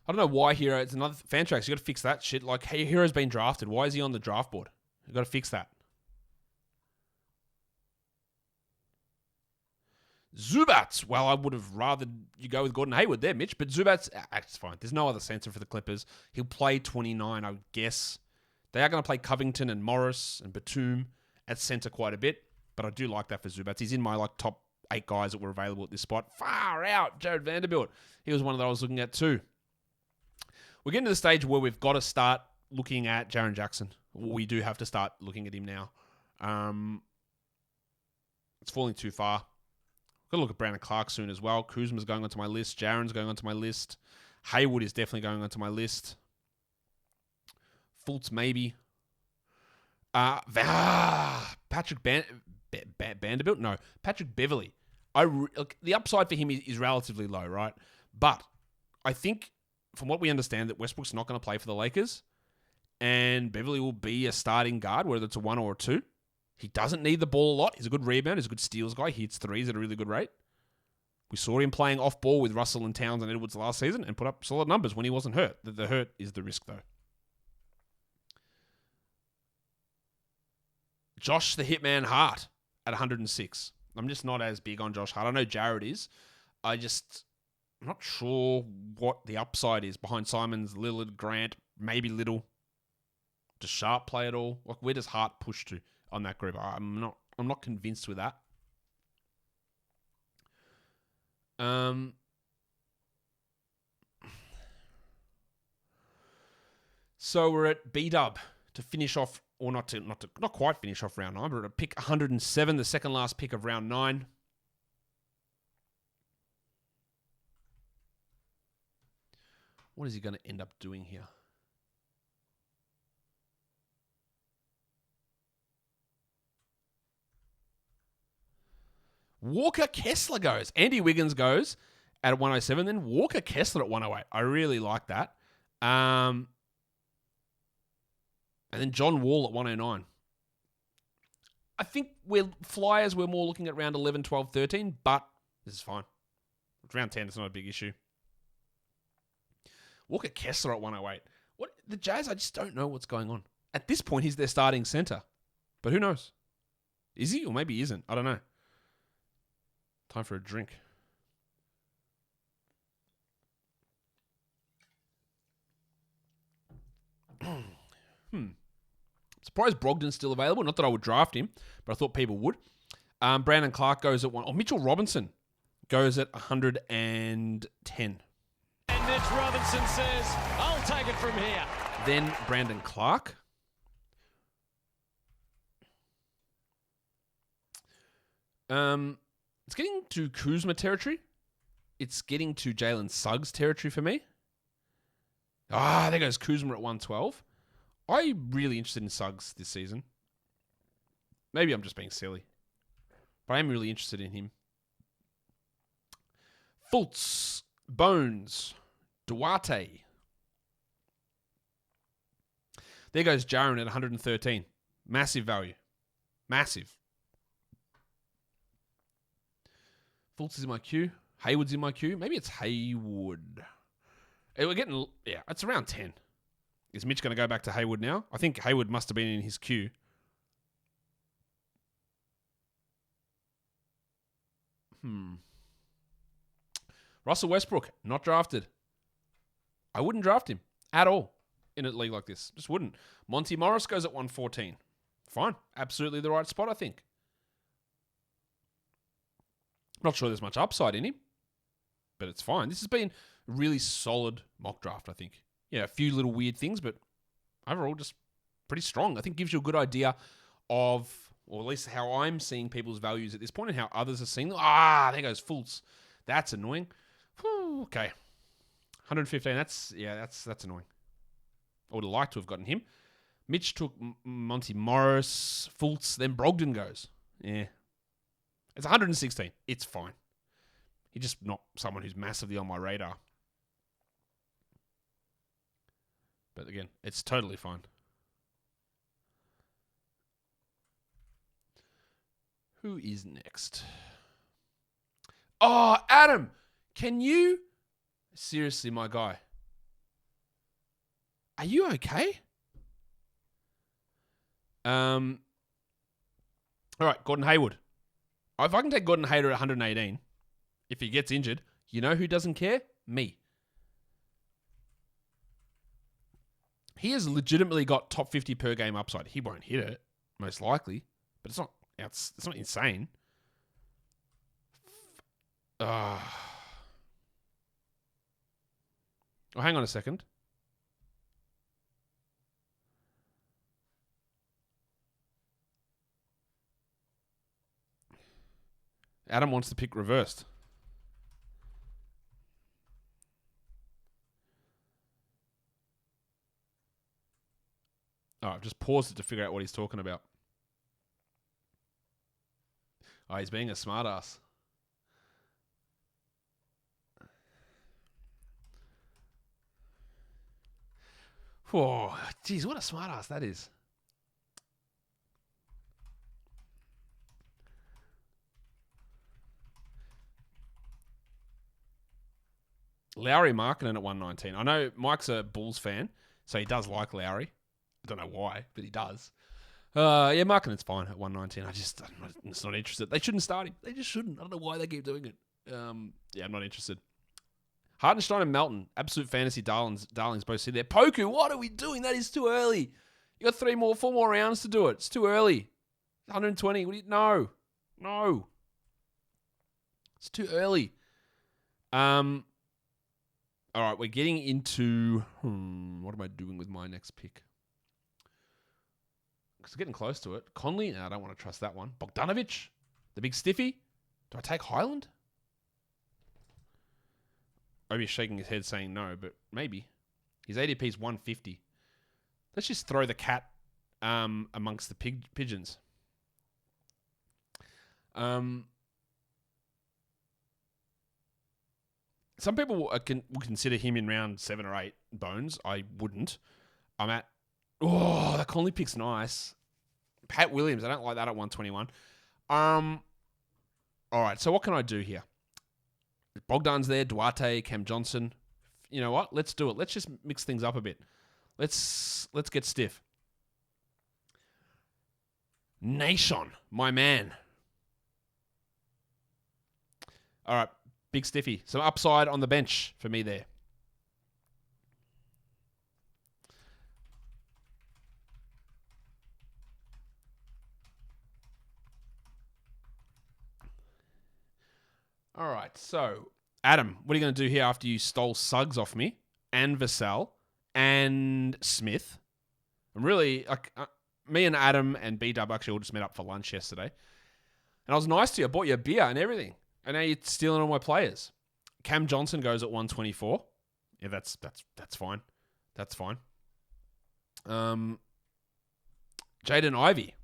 I don't know why Hero. It's another Fantrax. You got to fix that shit. Like, hey, Hero's been drafted. Why is he on the draft board? You got to fix that. Zubats. Well, I would have rather you go with Gordon Haywood there, Mitch. But Zubats, it's fine. There's no other center for the Clippers. He'll play 29, I would guess. They are going to play Covington and Morris and Batum at center quite a bit. But I do like that for Zubats. He's in my top 8 guys that were available at this spot. Far out. Jared Vanderbilt. He was one that I was looking at too. we're getting to the stage where we've got to start looking at Jaren Jackson. We do have to start looking at him now. It's falling too far. Got to look at Brandon Clark soon as well. Kuzma's going onto my list. Jaren's going onto my list. Haywood is definitely going onto my list. Fultz maybe. Patrick Vanderbilt? No. Patrick Beverley. The upside for him is relatively low, right? But I think, from what we understand, that Westbrook's not going to play for the Lakers, and Beverley will be a starting guard, whether it's a 1 or a 2. He doesn't need the ball a lot. He's a good rebounder. He's a good steals guy. He hits threes at a really good rate. We saw him playing off ball with Russell and Towns and Edwards last season and put up solid numbers when he wasn't hurt. The hurt is the risk, though. Josh the Hitman Hart at 106. I'm just not as big on Josh Hart. I know Jared is. I'm not sure what the upside is behind Simons, Lillard, Grant, maybe Little. Does Sharp play at all? Like, where does Hart push to on that group? I'm not convinced with that. So we're at B-Dub to finish off, or not quite finish off round 9, but at pick 107, the second last pick of round 9. What is he going to end up doing here? Walker Kessler goes. Andy Wiggins goes at 107, then Walker Kessler at 108. I really like that. And then John Wall at 109. I think we're more looking at round 11, 12, 13, but this is fine. It's round 10, it's not a big issue. Walker Kessler at 108. The Jazz, I just don't know what's going on. At this point, he's their starting center. But who knows? Is he? Or maybe he isn't. I don't know. Time for a drink. Surprised Brogdon's still available. Not that I would draft him, but I thought people would. Brandon Clark goes at 1. Or Mitchell Robinson goes at 110. And Mitch Robinson says, I'll take it from here. Then Brandon Clark. It's getting to Kuzma territory. It's getting to Jalen Suggs territory for me. There goes Kuzma at 112. I'm really interested in Suggs this season. Maybe I'm just being silly. But I am really interested in him. Fultz, Bones, Duarte. There goes Jaren at 113. Massive value. Massive. Fultz is in my queue. Haywood's in my queue. Maybe it's Haywood. We're getting, it's around 10. Is Mitch going to go back to Haywood now? I think Haywood must have been in his queue. Russell Westbrook, not drafted. I wouldn't draft him at all in a league like this. Just wouldn't. Monty Morris goes at 114. Fine. Absolutely the right spot, I think. Not sure there's much upside in him, but it's fine. This has been a really solid mock draft, I think. Yeah, a few little weird things, but overall just pretty strong. I think gives you a good idea of, or at least how I'm seeing people's values at this point and how others are seeing them. There goes Fultz. That's annoying. Whew, okay. 115, that's annoying. I would have liked to have gotten him. Mitch took Monty Morris, Fultz, then Brogdon goes. Yeah. It's 116. It's fine. He's just not someone who's massively on my radar. But again, it's totally fine. Who is next? Oh, Adam, can you... Seriously, my guy. Are you okay? All right, Gordon Haywood. If I can take Gordon Hayward at 118, if he gets injured, you know who doesn't care? Me. He has legitimately got top 50 per game upside. He won't hit it, most likely, but it's not insane. Oh, hang on a second. Adam wants the pick reversed. Oh, I've just paused it to figure out what he's talking about. Oh, he's being a smartass. Whoa, geez, what a smartass that is. Lowry Markkinen at 119. I know Mike's a Bulls fan, so he does like Lowry. I don't know why, but he does. Yeah, Markkinen's fine at 119. I'm just not interested. They shouldn't start him. They just shouldn't. I don't know why they keep doing it. Yeah, I'm not interested. Hartenstein and Melton, absolute fantasy darlings both sit there. Poku, what are we doing? That is too early. You got 4 more rounds to do it. It's too early. 120. No. It's too early. All right, we're getting into... what am I doing with my next pick? Because we're getting close to it. Conley? No, I don't want to trust that one. Bogdanovic? The big stiffy? Do I take Highland? Obi's shaking his head saying no, but maybe. His ADP is 150. Let's just throw the cat amongst the pigeons. Some people will consider him in round 7 or 8, Bones. I wouldn't. I'm at... Oh, that Conley pick's nice. Pat Williams, I don't like that at 121. All right, so what can I do here? Bogdan's there, Duarte, Cam Johnson. You know what? Let's do it. Let's just mix things up a bit. Let's get stiff. Nation, my man. All right, big stiffy. Some upside on the bench for me there. All right, so Adam, what are you going to do here after you stole Suggs off me and Vassell and Smith? I'm really, me and Adam and B-Dub actually all just met up for lunch yesterday. And I was nice to you. I bought you a beer and everything. And now you're stealing all my players. Cam Johnson goes at 124. Yeah, that's fine. That's fine. Jaden Ivey.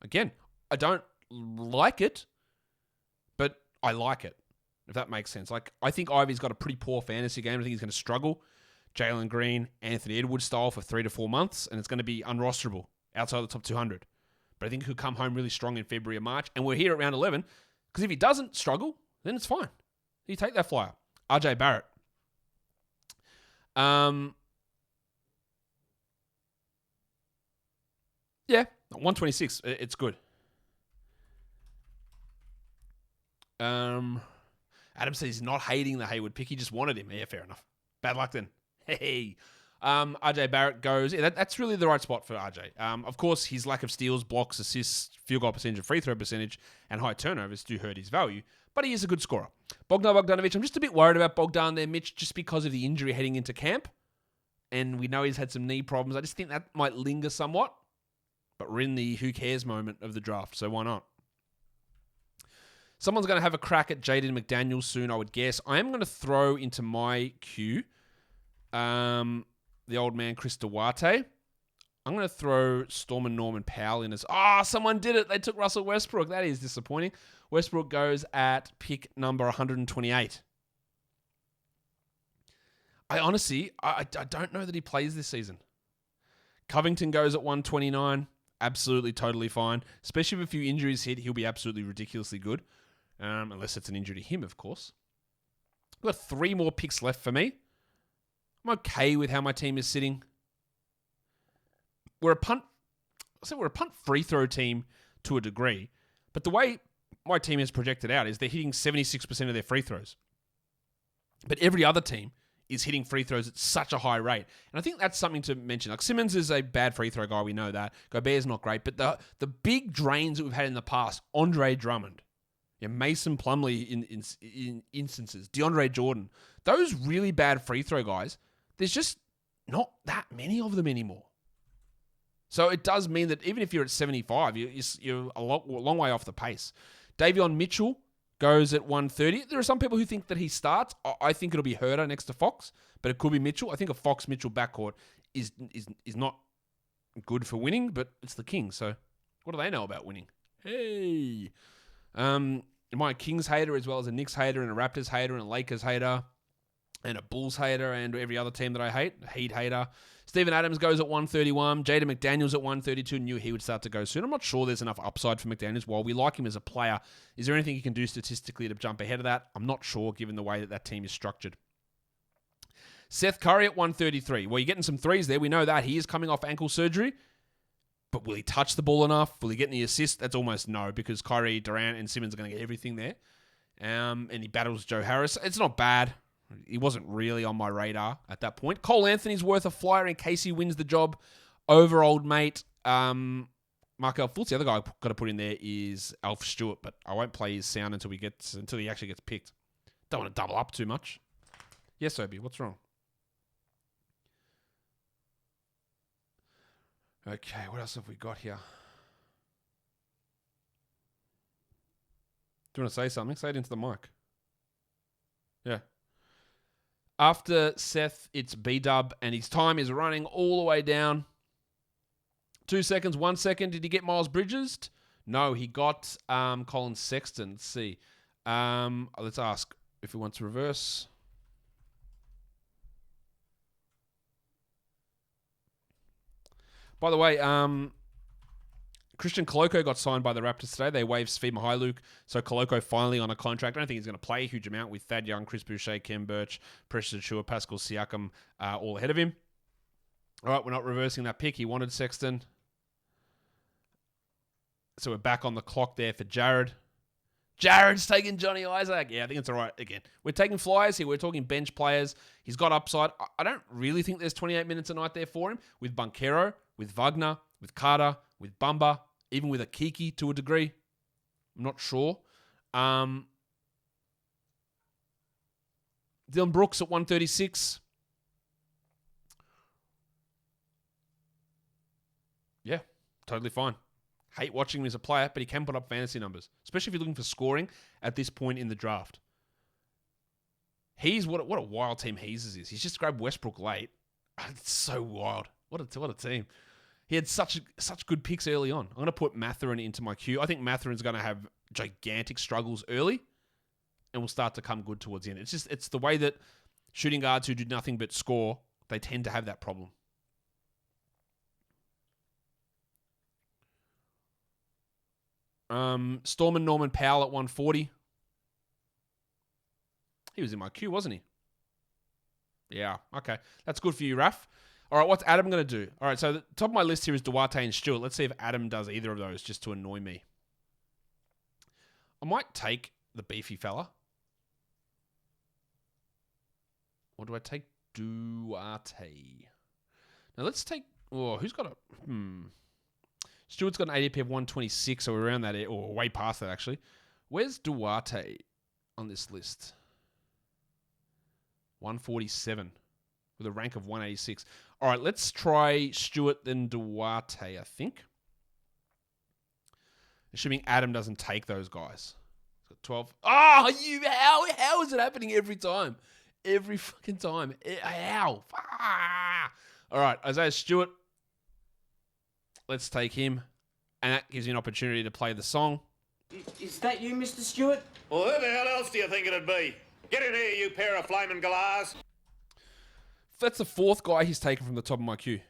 Again, I don't like it, but I like it, if that makes sense. Like, I think Ivey's got a pretty poor fantasy game. I think he's going to struggle. Jalen Green, Anthony Edwards style for 3 to 4 months, and it's going to be unrosterable outside the top 200. But I think he'll come home really strong in February or March, and we're here at round 11, because if he doesn't struggle, then it's fine. You take that flyer. RJ Barrett. Yeah, 126. It's good. Adam says he's not hating the Haywood pick. He just wanted him. Yeah, fair enough. Bad luck then. Hey. RJ Barrett goes... Yeah, that's really the right spot for RJ. Of course, his lack of steals, blocks, assists, field goal percentage, and free throw percentage, and high turnovers do hurt his value, but he is a good scorer. Bogdanovic, I'm just a bit worried about Bogdan there, Mitch, just because of the injury heading into camp, and we know he's had some knee problems. I just think that might linger somewhat, but we're in the who cares moment of the draft, so why not? Someone's going to have a crack at Jaden McDaniels soon, I would guess. I am going to throw into my queue the old man Chris Duarte. I'm going to throw Storm and Norman Powell in as... someone did it. They took Russell Westbrook. That is disappointing. Westbrook goes at pick number 128. I honestly, I don't know that he plays this season. Covington goes at 129. Absolutely, totally fine. Especially if a few injuries hit, he'll be absolutely ridiculously good. Unless it's an injury to him, of course. We've got 3 more picks left for me. I'm okay with how my team is sitting. We're a punt free throw team to a degree, but the way my team is projected out is they're hitting 76% of their free throws. But every other team is hitting free throws at such a high rate. And I think that's something to mention. Like, Simmons is a bad free throw guy, we know that. Gobert's not great, but the big drains that we've had in the past, Andre Drummond, Mason Plumlee in instances, DeAndre Jordan, those really bad free throw guys, there's just not that many of them anymore. So it does mean that even if you're at 75, you're a long way off the pace. Davion Mitchell goes at 130. There are some people who think that he starts. I think it'll be Herter next to Fox, but it could be Mitchell. I think a Fox-Mitchell backcourt is not good for winning, but it's the Kings, so what do they know about winning? Hey. Am I a Kings hater as well as a Knicks hater and a Raptors hater and a Lakers hater and a Bulls hater and every other team that I hate? Heat hater. Steven Adams goes at 131. Jaden McDaniels at 132. Knew he would start to go soon. I'm not sure there's enough upside for McDaniels. While we like him as a player, is there anything he can do statistically to jump ahead of that? I'm not sure given the way that team is structured. Seth Curry at 133. Well, you're getting some threes there. We know that. He is coming off ankle surgery. But will he touch the ball enough? Will he get any assist? That's almost no, because Kyrie, Durant, and Simmons are going to get everything there. And he battles Joe Harris. It's not bad. He wasn't really on my radar at that point. Cole Anthony's worth a flyer in case he wins the job over old mate Markel Fultz. The other guy I've got to put in there is Alf Stewart, but I won't play his sound until he actually gets picked. Don't want to double up too much. Yes, Obi, what's wrong? Okay, what else have we got here? Do you want to say something? Say it into the mic. Yeah. After Seth, it's B-Dub, and his time is running all the way down. 2 seconds, 1 second. Did he get Miles Bridges? No, he got Colin Sexton. Let's see. Let's ask if he wants to reverse. By the way, Christian Koloko got signed by the Raptors today. They waived Svi Mykhailiuk, so Koloko finally on a contract. I don't think he's going to play a huge amount with Thad Young, Chris Boucher, Kem Birch, Precious Achua, Pascal Siakam all ahead of him. All right, we're not reversing that pick. He wanted Sexton. So we're back on the clock there for Jared. Jared's taking Johnny Isaac. Yeah, I think it's all right again. We're taking flyers here. We're talking bench players. He's got upside. I don't really think there's 28 minutes a night there for him with Banchero, with Wagner, with Carter, with Bumba, even with a Kiki to a degree. I'm not sure. Dylan Brooks at 136. Yeah, totally fine. Hate watching him as a player, but he can put up fantasy numbers, especially if you're looking for scoring at this point in the draft. He's what a wild team He's is. He's just grabbed Westbrook late. It's so wild. What a team. He had such good picks early on. I'm going to put Mathurin into my queue. I think Mathurin's going to have gigantic struggles early and will start to come good towards the end. It's the way that shooting guards who do nothing but score, they tend to have that problem. Storm and Norman Powell at 140. He was in my queue, wasn't he? Yeah, okay. That's good for you, Raf. All right, what's Adam going to do? All right, so the top of my list here is Duarte and Stewart. Let's see if Adam does either of those just to annoy me. I might take the beefy fella. Or do I take Duarte? Now, let's take... Oh, who's got a... Stewart's got an ADP of 126, so we're around that, or way past that, actually. Where's Duarte on this list? 147 with a rank of 186. All right, let's try Stewart then Duarte, I think. Assuming Adam doesn't take those guys. He's got 12. Oh, how is it happening every time? Every fucking time. How? All right, Isaiah Stewart. Let's take him. And that gives you an opportunity to play the song. Is that you, Mr. Stewart? Well, who the hell else do you think it'd be? Get in here, you pair of flaming galahs. That's the fourth guy he's taken from the top of my queue.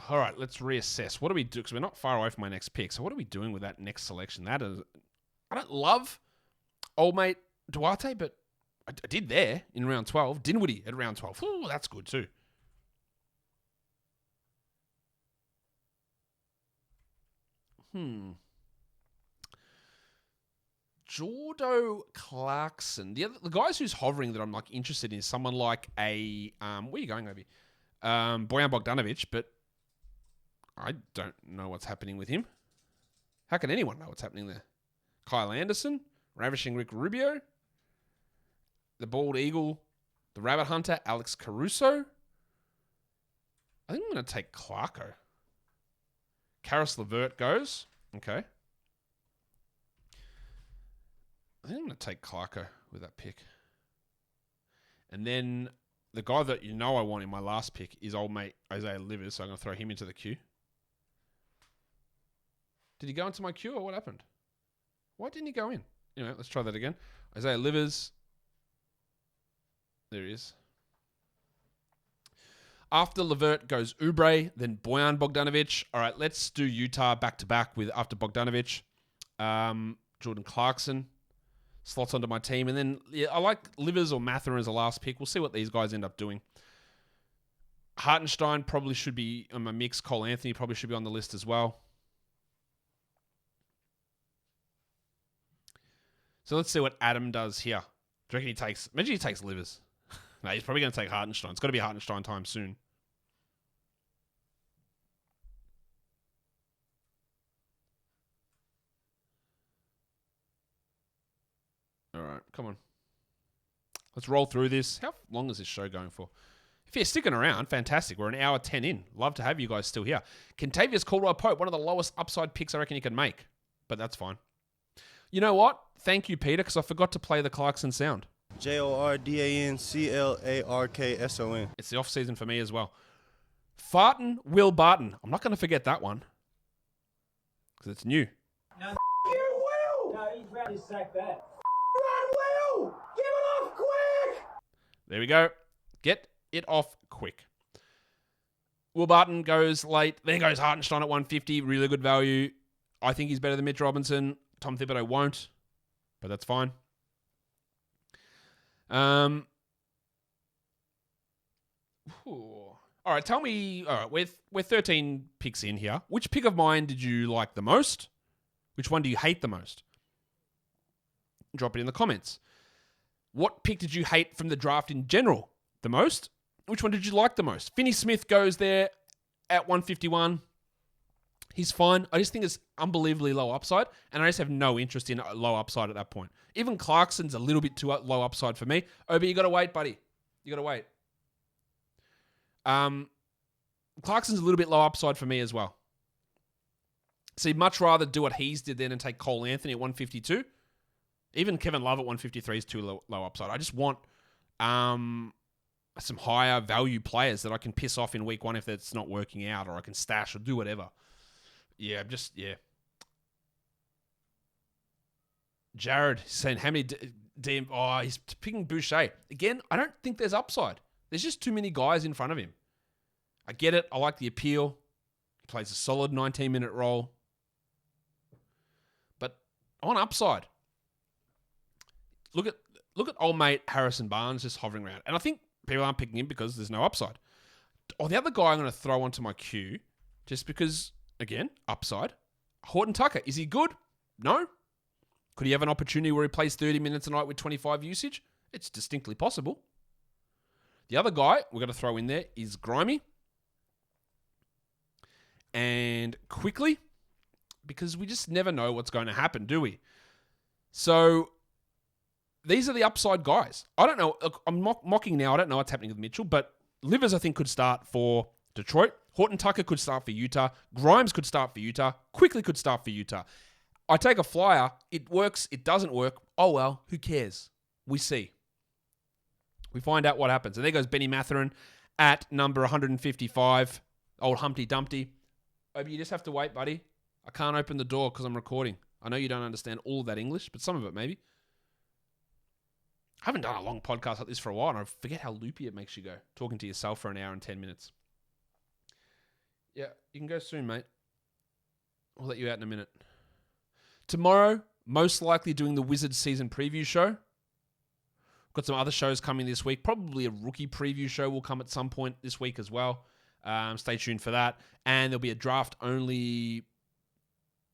All right, let's reassess. What do we do? Because we're not far away from my next pick. So what are we doing with that next selection? That is, I don't love old mate Duarte, but I did there in round 12. Dinwiddie at round 12. Ooh, that's good too. Jordo Clarkson. The guys who's hovering that I'm like interested in is someone like a where are you going, Obi? Bojan Bogdanovic, but I don't know what's happening with him. How can anyone know what's happening there? Kyle Anderson, Ravishing Rick Rubio, the Bald Eagle, the Rabbit Hunter, Alex Caruso. I think I'm going to take Clarko. Karis LeVert goes. Okay. I think I'm going to take Clarko with that pick. And then the guy that I want in my last pick is old mate Isaiah Livers, so I'm going to throw him into the queue. Did he go into my queue or what happened? Why didn't he go in? Anyway, let's try that again. Isaiah Livers. There he is. After LeVert goes Oubre, then Bojan Bogdanovic. All right, let's do Utah back-to-back with after Bogdanovic. Jordan Clarkson slots onto my team. And then I like Livers or Mathurin as a last pick. We'll see what these guys end up doing. Hartenstein probably should be on my mix. Cole Anthony probably should be on the list as well. So let's see what Adam does here. Do you reckon imagine he takes Livers. No, he's probably going to take Hartenstein. It's got to be Hartenstein time soon. All right, come on. Let's roll through this. How long is this show going for? If you're sticking around, fantastic. We're an hour 10 in. Love to have you guys still here. Kentavious Caldwell-Pope, one of the lowest upside picks I reckon you can make. But that's fine. You know what? Thank you, Peter, because I forgot to play the Clarkson sound. JordanClarkson. It's the off-season for me as well. Fartin Will Barton. I'm not going to forget that one. Because it's new. No, you Will! No, he's ready to sack that. Run, Will! Give it off quick! There we go. Get it off quick. Will Barton goes late. There goes Hartenstein at 150. Really good value. I think he's better than Mitch Robinson. Tom Thibodeau won't. But that's fine. All right, tell me. All right, we're 13 picks in here. Which pick of mine did you like the most? Which one do you hate the most? Drop it in the comments. What pick did you hate from the draft in general the most? Which one did you like the most? Finney Smith goes there at 151. He's fine. I just think it's unbelievably low upside, and I just have no interest in low upside at that point. Even Clarkson's a little bit too low upside for me. Oh, but you got to wait, buddy. You got to wait. Clarkson's a little bit low upside for me as well. So you'd much rather do what he's did then and take Cole Anthony at 152. Even Kevin Love at 153 is too low upside. I just want some higher value players that I can piss off in week one if it's not working out, or I can stash or do whatever. Yeah, Jared saying how many DM? Oh, he's picking Boucher. Again, I don't think there's upside. There's just too many guys in front of him. I get it. I like the appeal. He plays a solid 19-minute role. But on upside, look at old mate Harrison Barnes just hovering around. And I think people aren't picking him because there's no upside. Oh, the other guy I'm going to throw onto my queue, just because, again, upside. Horton Tucker. Is he good? No. Could he have an opportunity where he plays 30 minutes a night with 25 usage? It's distinctly possible. The other guy we're going to throw in there is Grimy. And quickly, because we just never know what's going to happen, do we? So these are the upside guys. I don't know. Look, I'm mocking now. I don't know what's happening with Mitchell, but Livers, I think, could start for Detroit. Horton Tucker could start for Utah. Grimes could start for Utah. Quickly could start for Utah. I take a flyer. It works. It doesn't work. Oh, well, who cares? We see. We find out what happens. And there goes Benny Mathurin at number 155. Old Humpty Dumpty. Oh, but you just have to wait, buddy. I can't open the door because I'm recording. I know you don't understand all of that English, but some of it maybe. I haven't done a long podcast like this for a while, and I forget how loopy it makes you go, talking to yourself for an hour and 10 minutes. Yeah, you can go soon, mate. I'll let you out in a minute. Tomorrow, most likely doing the Wizards season preview show. Got some other shows coming this week. Probably a rookie preview show will come at some point this week as well. Stay tuned for that. And there'll be a draft-only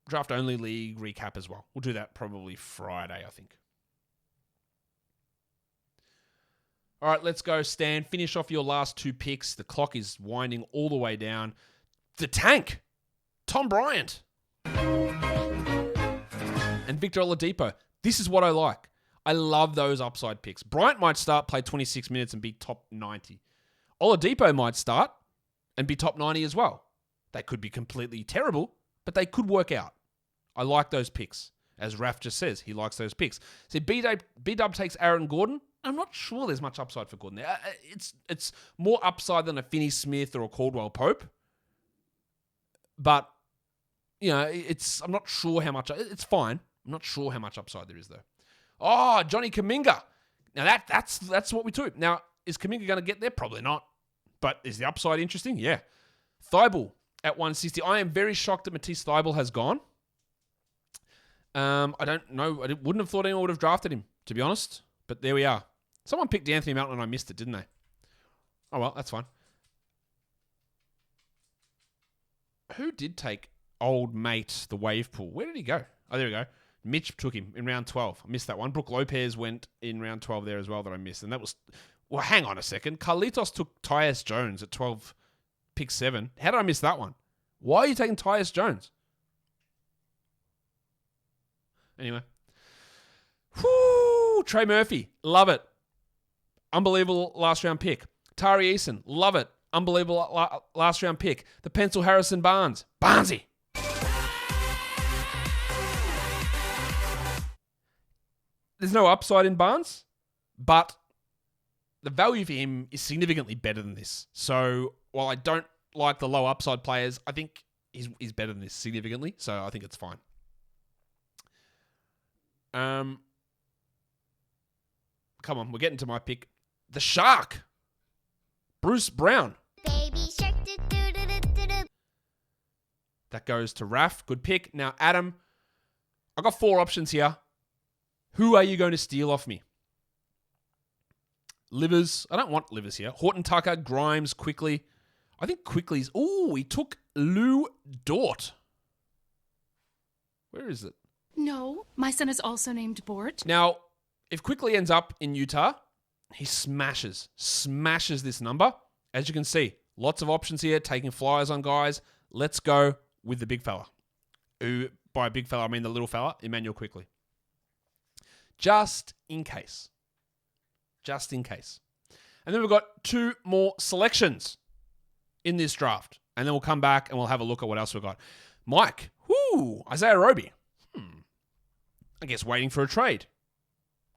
league recap as well. We'll do that probably Friday, I think. All right, let's go, Stan. Finish off your last two picks. The clock is winding all the way down. The tank, Tom Bryant. And Victor Oladipo. This is what I like. I love those upside picks. Bryant might start, play 26 minutes and be top 90. Oladipo might start and be top 90 as well. They could be completely terrible, but they could work out. I like those picks. As Raf just says, he likes those picks. See, B-Dub takes Aaron Gordon. I'm not sure there's much upside for Gordon there. It's more upside than a Finney Smith or a Caldwell Pope. But, I'm not sure how much... It's fine. I'm not sure how much upside there is, though. Oh, Johnny Kuminga. Now, that's what we took. Now, is Kuminga going to get there? Probably not. But is the upside interesting? Yeah. Thibault at 160. I am very shocked that Matisse Thibault has gone. I don't know. I wouldn't have thought anyone would have drafted him, to be honest. But there we are. Someone picked Anthony Melton and I missed it, didn't they? Oh, well, that's fine. Who did take old mate, the wave pool? Where did he go? Oh, there we go. Mitch took him in round 12. I missed that one. Brook Lopez went in round 12 there as well that I missed. And that was... Well, hang on a second. Carlitos took Tyus Jones at 12, pick 7. How did I miss that one? Why are you taking Tyus Jones? Anyway. Whoo! Trey Murphy. Love it. Unbelievable last round pick. Tari Eason. Love it. Unbelievable last round pick. The pencil Harrison Barnes. Barnesy. There's no upside in Barnes, but the value for him is significantly better than this. So while I don't like the low upside players, I think he's better than this significantly. So I think it's fine. Come on, we're getting to my pick. The Shark. Bruce Brown. Baby Shark. That goes to Raf. Good pick. Now, Adam, I've got 4 options here. Who are you going to steal off me? Livers. I don't want Livers here. Horton Tucker, Grimes, Quickly. I think Quickly's... Oh, he took Lou Dort. Where is it? No, my son is also named Bort. Now, if Quickly ends up in Utah, he smashes this number. As you can see, lots of options here, taking flyers on guys. Let's go with the big fella. Who, by big fella, I mean the little fella, Emmanuel Quickly. Just in case. Just in case. And then we've got 2 more selections in this draft. And then we'll come back and we'll have a look at what else we've got. Mike. Whoo, Isaiah Roby. I guess waiting for a trade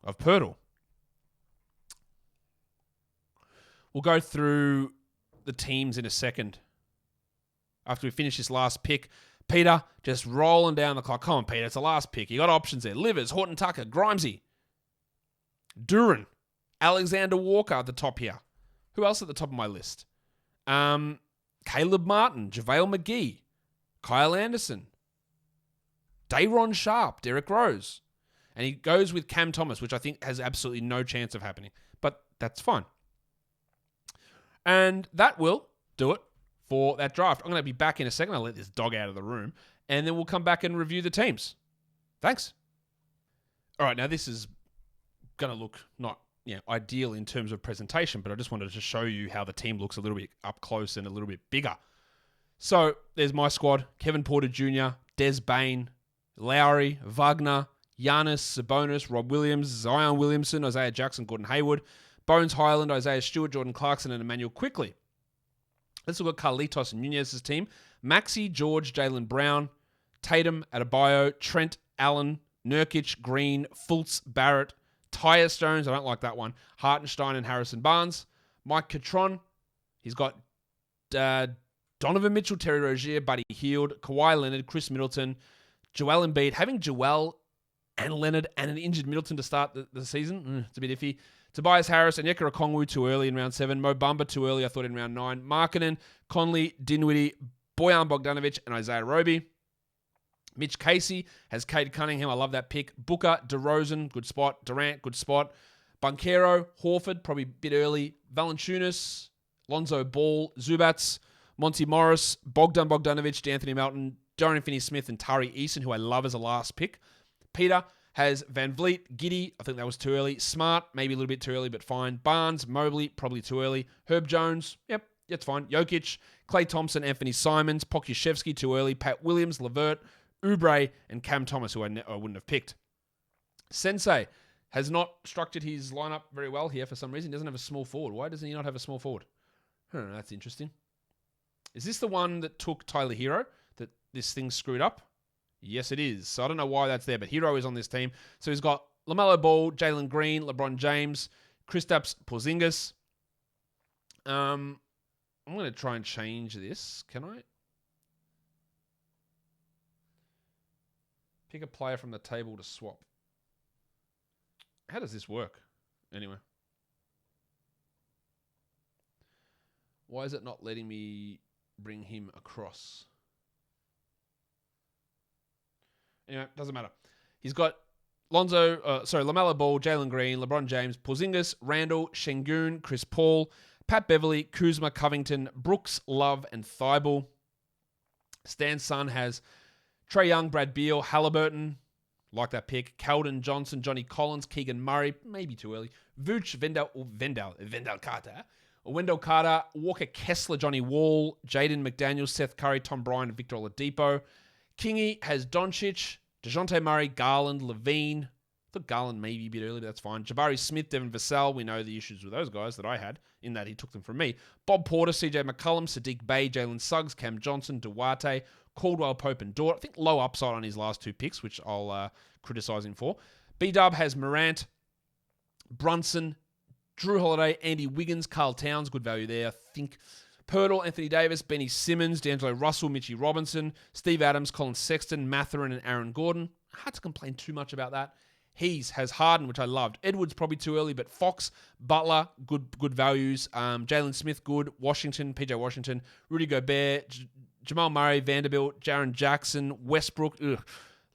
of Pirtle. We'll go through the teams in a second. After we finish this last pick, Peter just rolling down the clock. Come on, Peter, it's the last pick. You got options there. Livers, Horton Tucker, Grimesy, Duran, Alexander Walker at the top here. Who else at the top of my list? Caleb Martin, JaVale McGee, Kyle Anderson, Dayron Sharp, Derek Rose. And he goes with Cam Thomas, which I think has absolutely no chance of happening. But that's fine. And that will do it for that draft. I'm going to be back in a second. I'll let this dog out of the room. And then we'll come back and review the teams. Thanks. All right, now this is going to look not ideal in terms of presentation, but I just wanted to show you how the team looks a little bit up close and a little bit bigger. So there's my squad. Kevin Porter Jr., Des Bain, Lowry, Wagner, Giannis, Sabonis, Rob Williams, Zion Williamson, Isaiah Jackson, Gordon Haywood, Bones Highland, Isaiah Stewart, Jordan Clarkson, and Emmanuel Quickly. Let's look at Carlitos and Nunez's team. Maxey, George, Jaylen Brown, Tatum, Adebayo, Trent, Allen, Nurkic, Green, Fultz, Barrett, Tyus Jones, I don't like that one, Hartenstein and Harrison Barnes, Mike Catron, he's got Donovan Mitchell, Terry Rozier, Buddy Hield, Kawhi Leonard, Chris Middleton, Joel Embiid. Having Joel and Leonard and an injured Middleton to start the season, it's a bit iffy. Tobias Harris and Onyeka Okongwu too early in round 7. Mo Bamba too early, I thought, in round 9. Markkanen, Conley, Dinwiddie, Bojan Bogdanovic, and Isaiah Roby. Mitch Casey has Cade Cunningham. I love that pick. Booker, DeRozan, good spot. Durant, good spot. Banchero, Horford, probably a bit early. Valanciunas, Lonzo Ball, Zubats, Monty Morris, Bogdan Bogdanovic, D'Anthony Melton, Dorian Finney-Smith, and Tari Eason, who I love as a last pick. Peter has Van Vliet, Giddey, I think that was too early. Smart, maybe a little bit too early, but fine. Barnes, Mobley, probably too early. Herb Jones, yep, that's fine. Jokic, Klay Thompson, Anthony Simons, Pokusevski, too early. Pat Williams, Levert, Oubre, and Cam Thomas, who I wouldn't have picked. Sensei has not structured his lineup very well here for some reason. He doesn't have a small forward. Why doesn't he not have a small forward? That's interesting. Is this the one that took Tyler Hero that this thing screwed up? Yes, it is. So I don't know why that's there, but Hero is on this team. So he's got LaMelo Ball, Jalen Green, LeBron James, Kristaps Porzingis. I'm going to try and change this. Can I? Pick a player from the table to swap. How does this work? Anyway. Why is it not letting me bring him across? Anyway, doesn't matter. He's got LaMelo Ball, Jalen Green, LeBron James, Porzingis, Randall, Şengün, Chris Paul, Pat Beverly, Kuzma, Covington, Brooks, Love, and Thibault. Stan's son has Trae Young, Brad Beal, Halliburton, like that pick, Keldon Johnson, Johnny Collins, Keegan Murray, maybe too early, Vooch, Wendell Carter, Walker Kessler, Johnny Wall, Jaden McDaniels, Seth Curry, Tom Bryan, and Victor Oladipo. Kingy has Doncic, DeJounte Murray, Garland, Levine. I thought Garland maybe a bit early, but that's fine. Jabari Smith, Devin Vassell. We know the issues with those guys that I had, in that he took them from me. Bob Porter, CJ McCollum, Sadiq Bey, Jalen Suggs, Cam Johnson, Duarte, Caldwell Pope, and Dort. I think low upside on his last two picks, which I'll criticize him for. B-Dub has Morant, Brunson, Drew Holiday, Andy Wiggins, Karl Towns. Good value there. I think Pirtle, Anthony Davis, Benny Simmons, D'Angelo Russell, Mitchie Robinson, Steve Adams, Colin Sexton, Mathurin, and Aaron Gordon. Hard to complain too much about that. Has Harden, which I loved. Edwards probably too early, but Fox, Butler, good values. Jalen Smith, good. Washington, PJ Washington, Rudy Gobert, Jamal Murray, Vanderbilt, Jaren Jackson, Westbrook,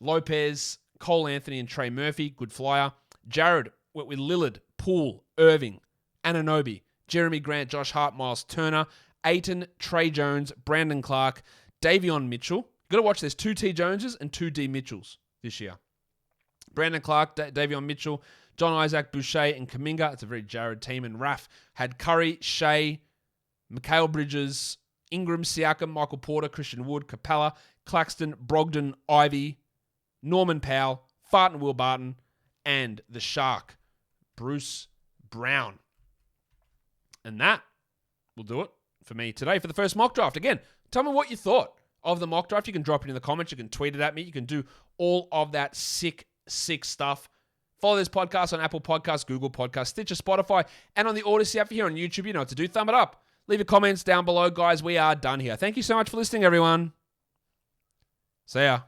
Lopez, Cole Anthony, and Trey Murphy, good flyer. Jared went with Lillard, Poole, Irving, Anunoby, Jeremy Grant, Josh Hart, Miles Turner, Ayton, Trey Jones, Brandon Clark, Davion Mitchell. You've got to watch, there's 2 T. Joneses and 2 D. Mitchells this year. Brandon Clark, Davion Mitchell, John Isaac, Boucher, and Kuminga. It's a very Jared team. And Raf had Curry, Shea, Mikal Bridges, Ingram, Siakam, Michael Porter, Christian Wood, Capella, Claxton, Brogdon, Ivy, Norman Powell, Farton Will Barton, and the Shark, Bruce Brown. And that will do it for me today for the first mock draft. Again, tell me what you thought of the mock draft. You can drop it in the comments. You can tweet it at me. You can do all of that sick stuff. Follow this podcast on Apple Podcasts, Google Podcasts, Stitcher, Spotify, and on the Odyssey app here on YouTube. You know what to do. Thumb it up. Leave your comments down below, guys. We are done here. Thank you so much for listening, everyone. See ya.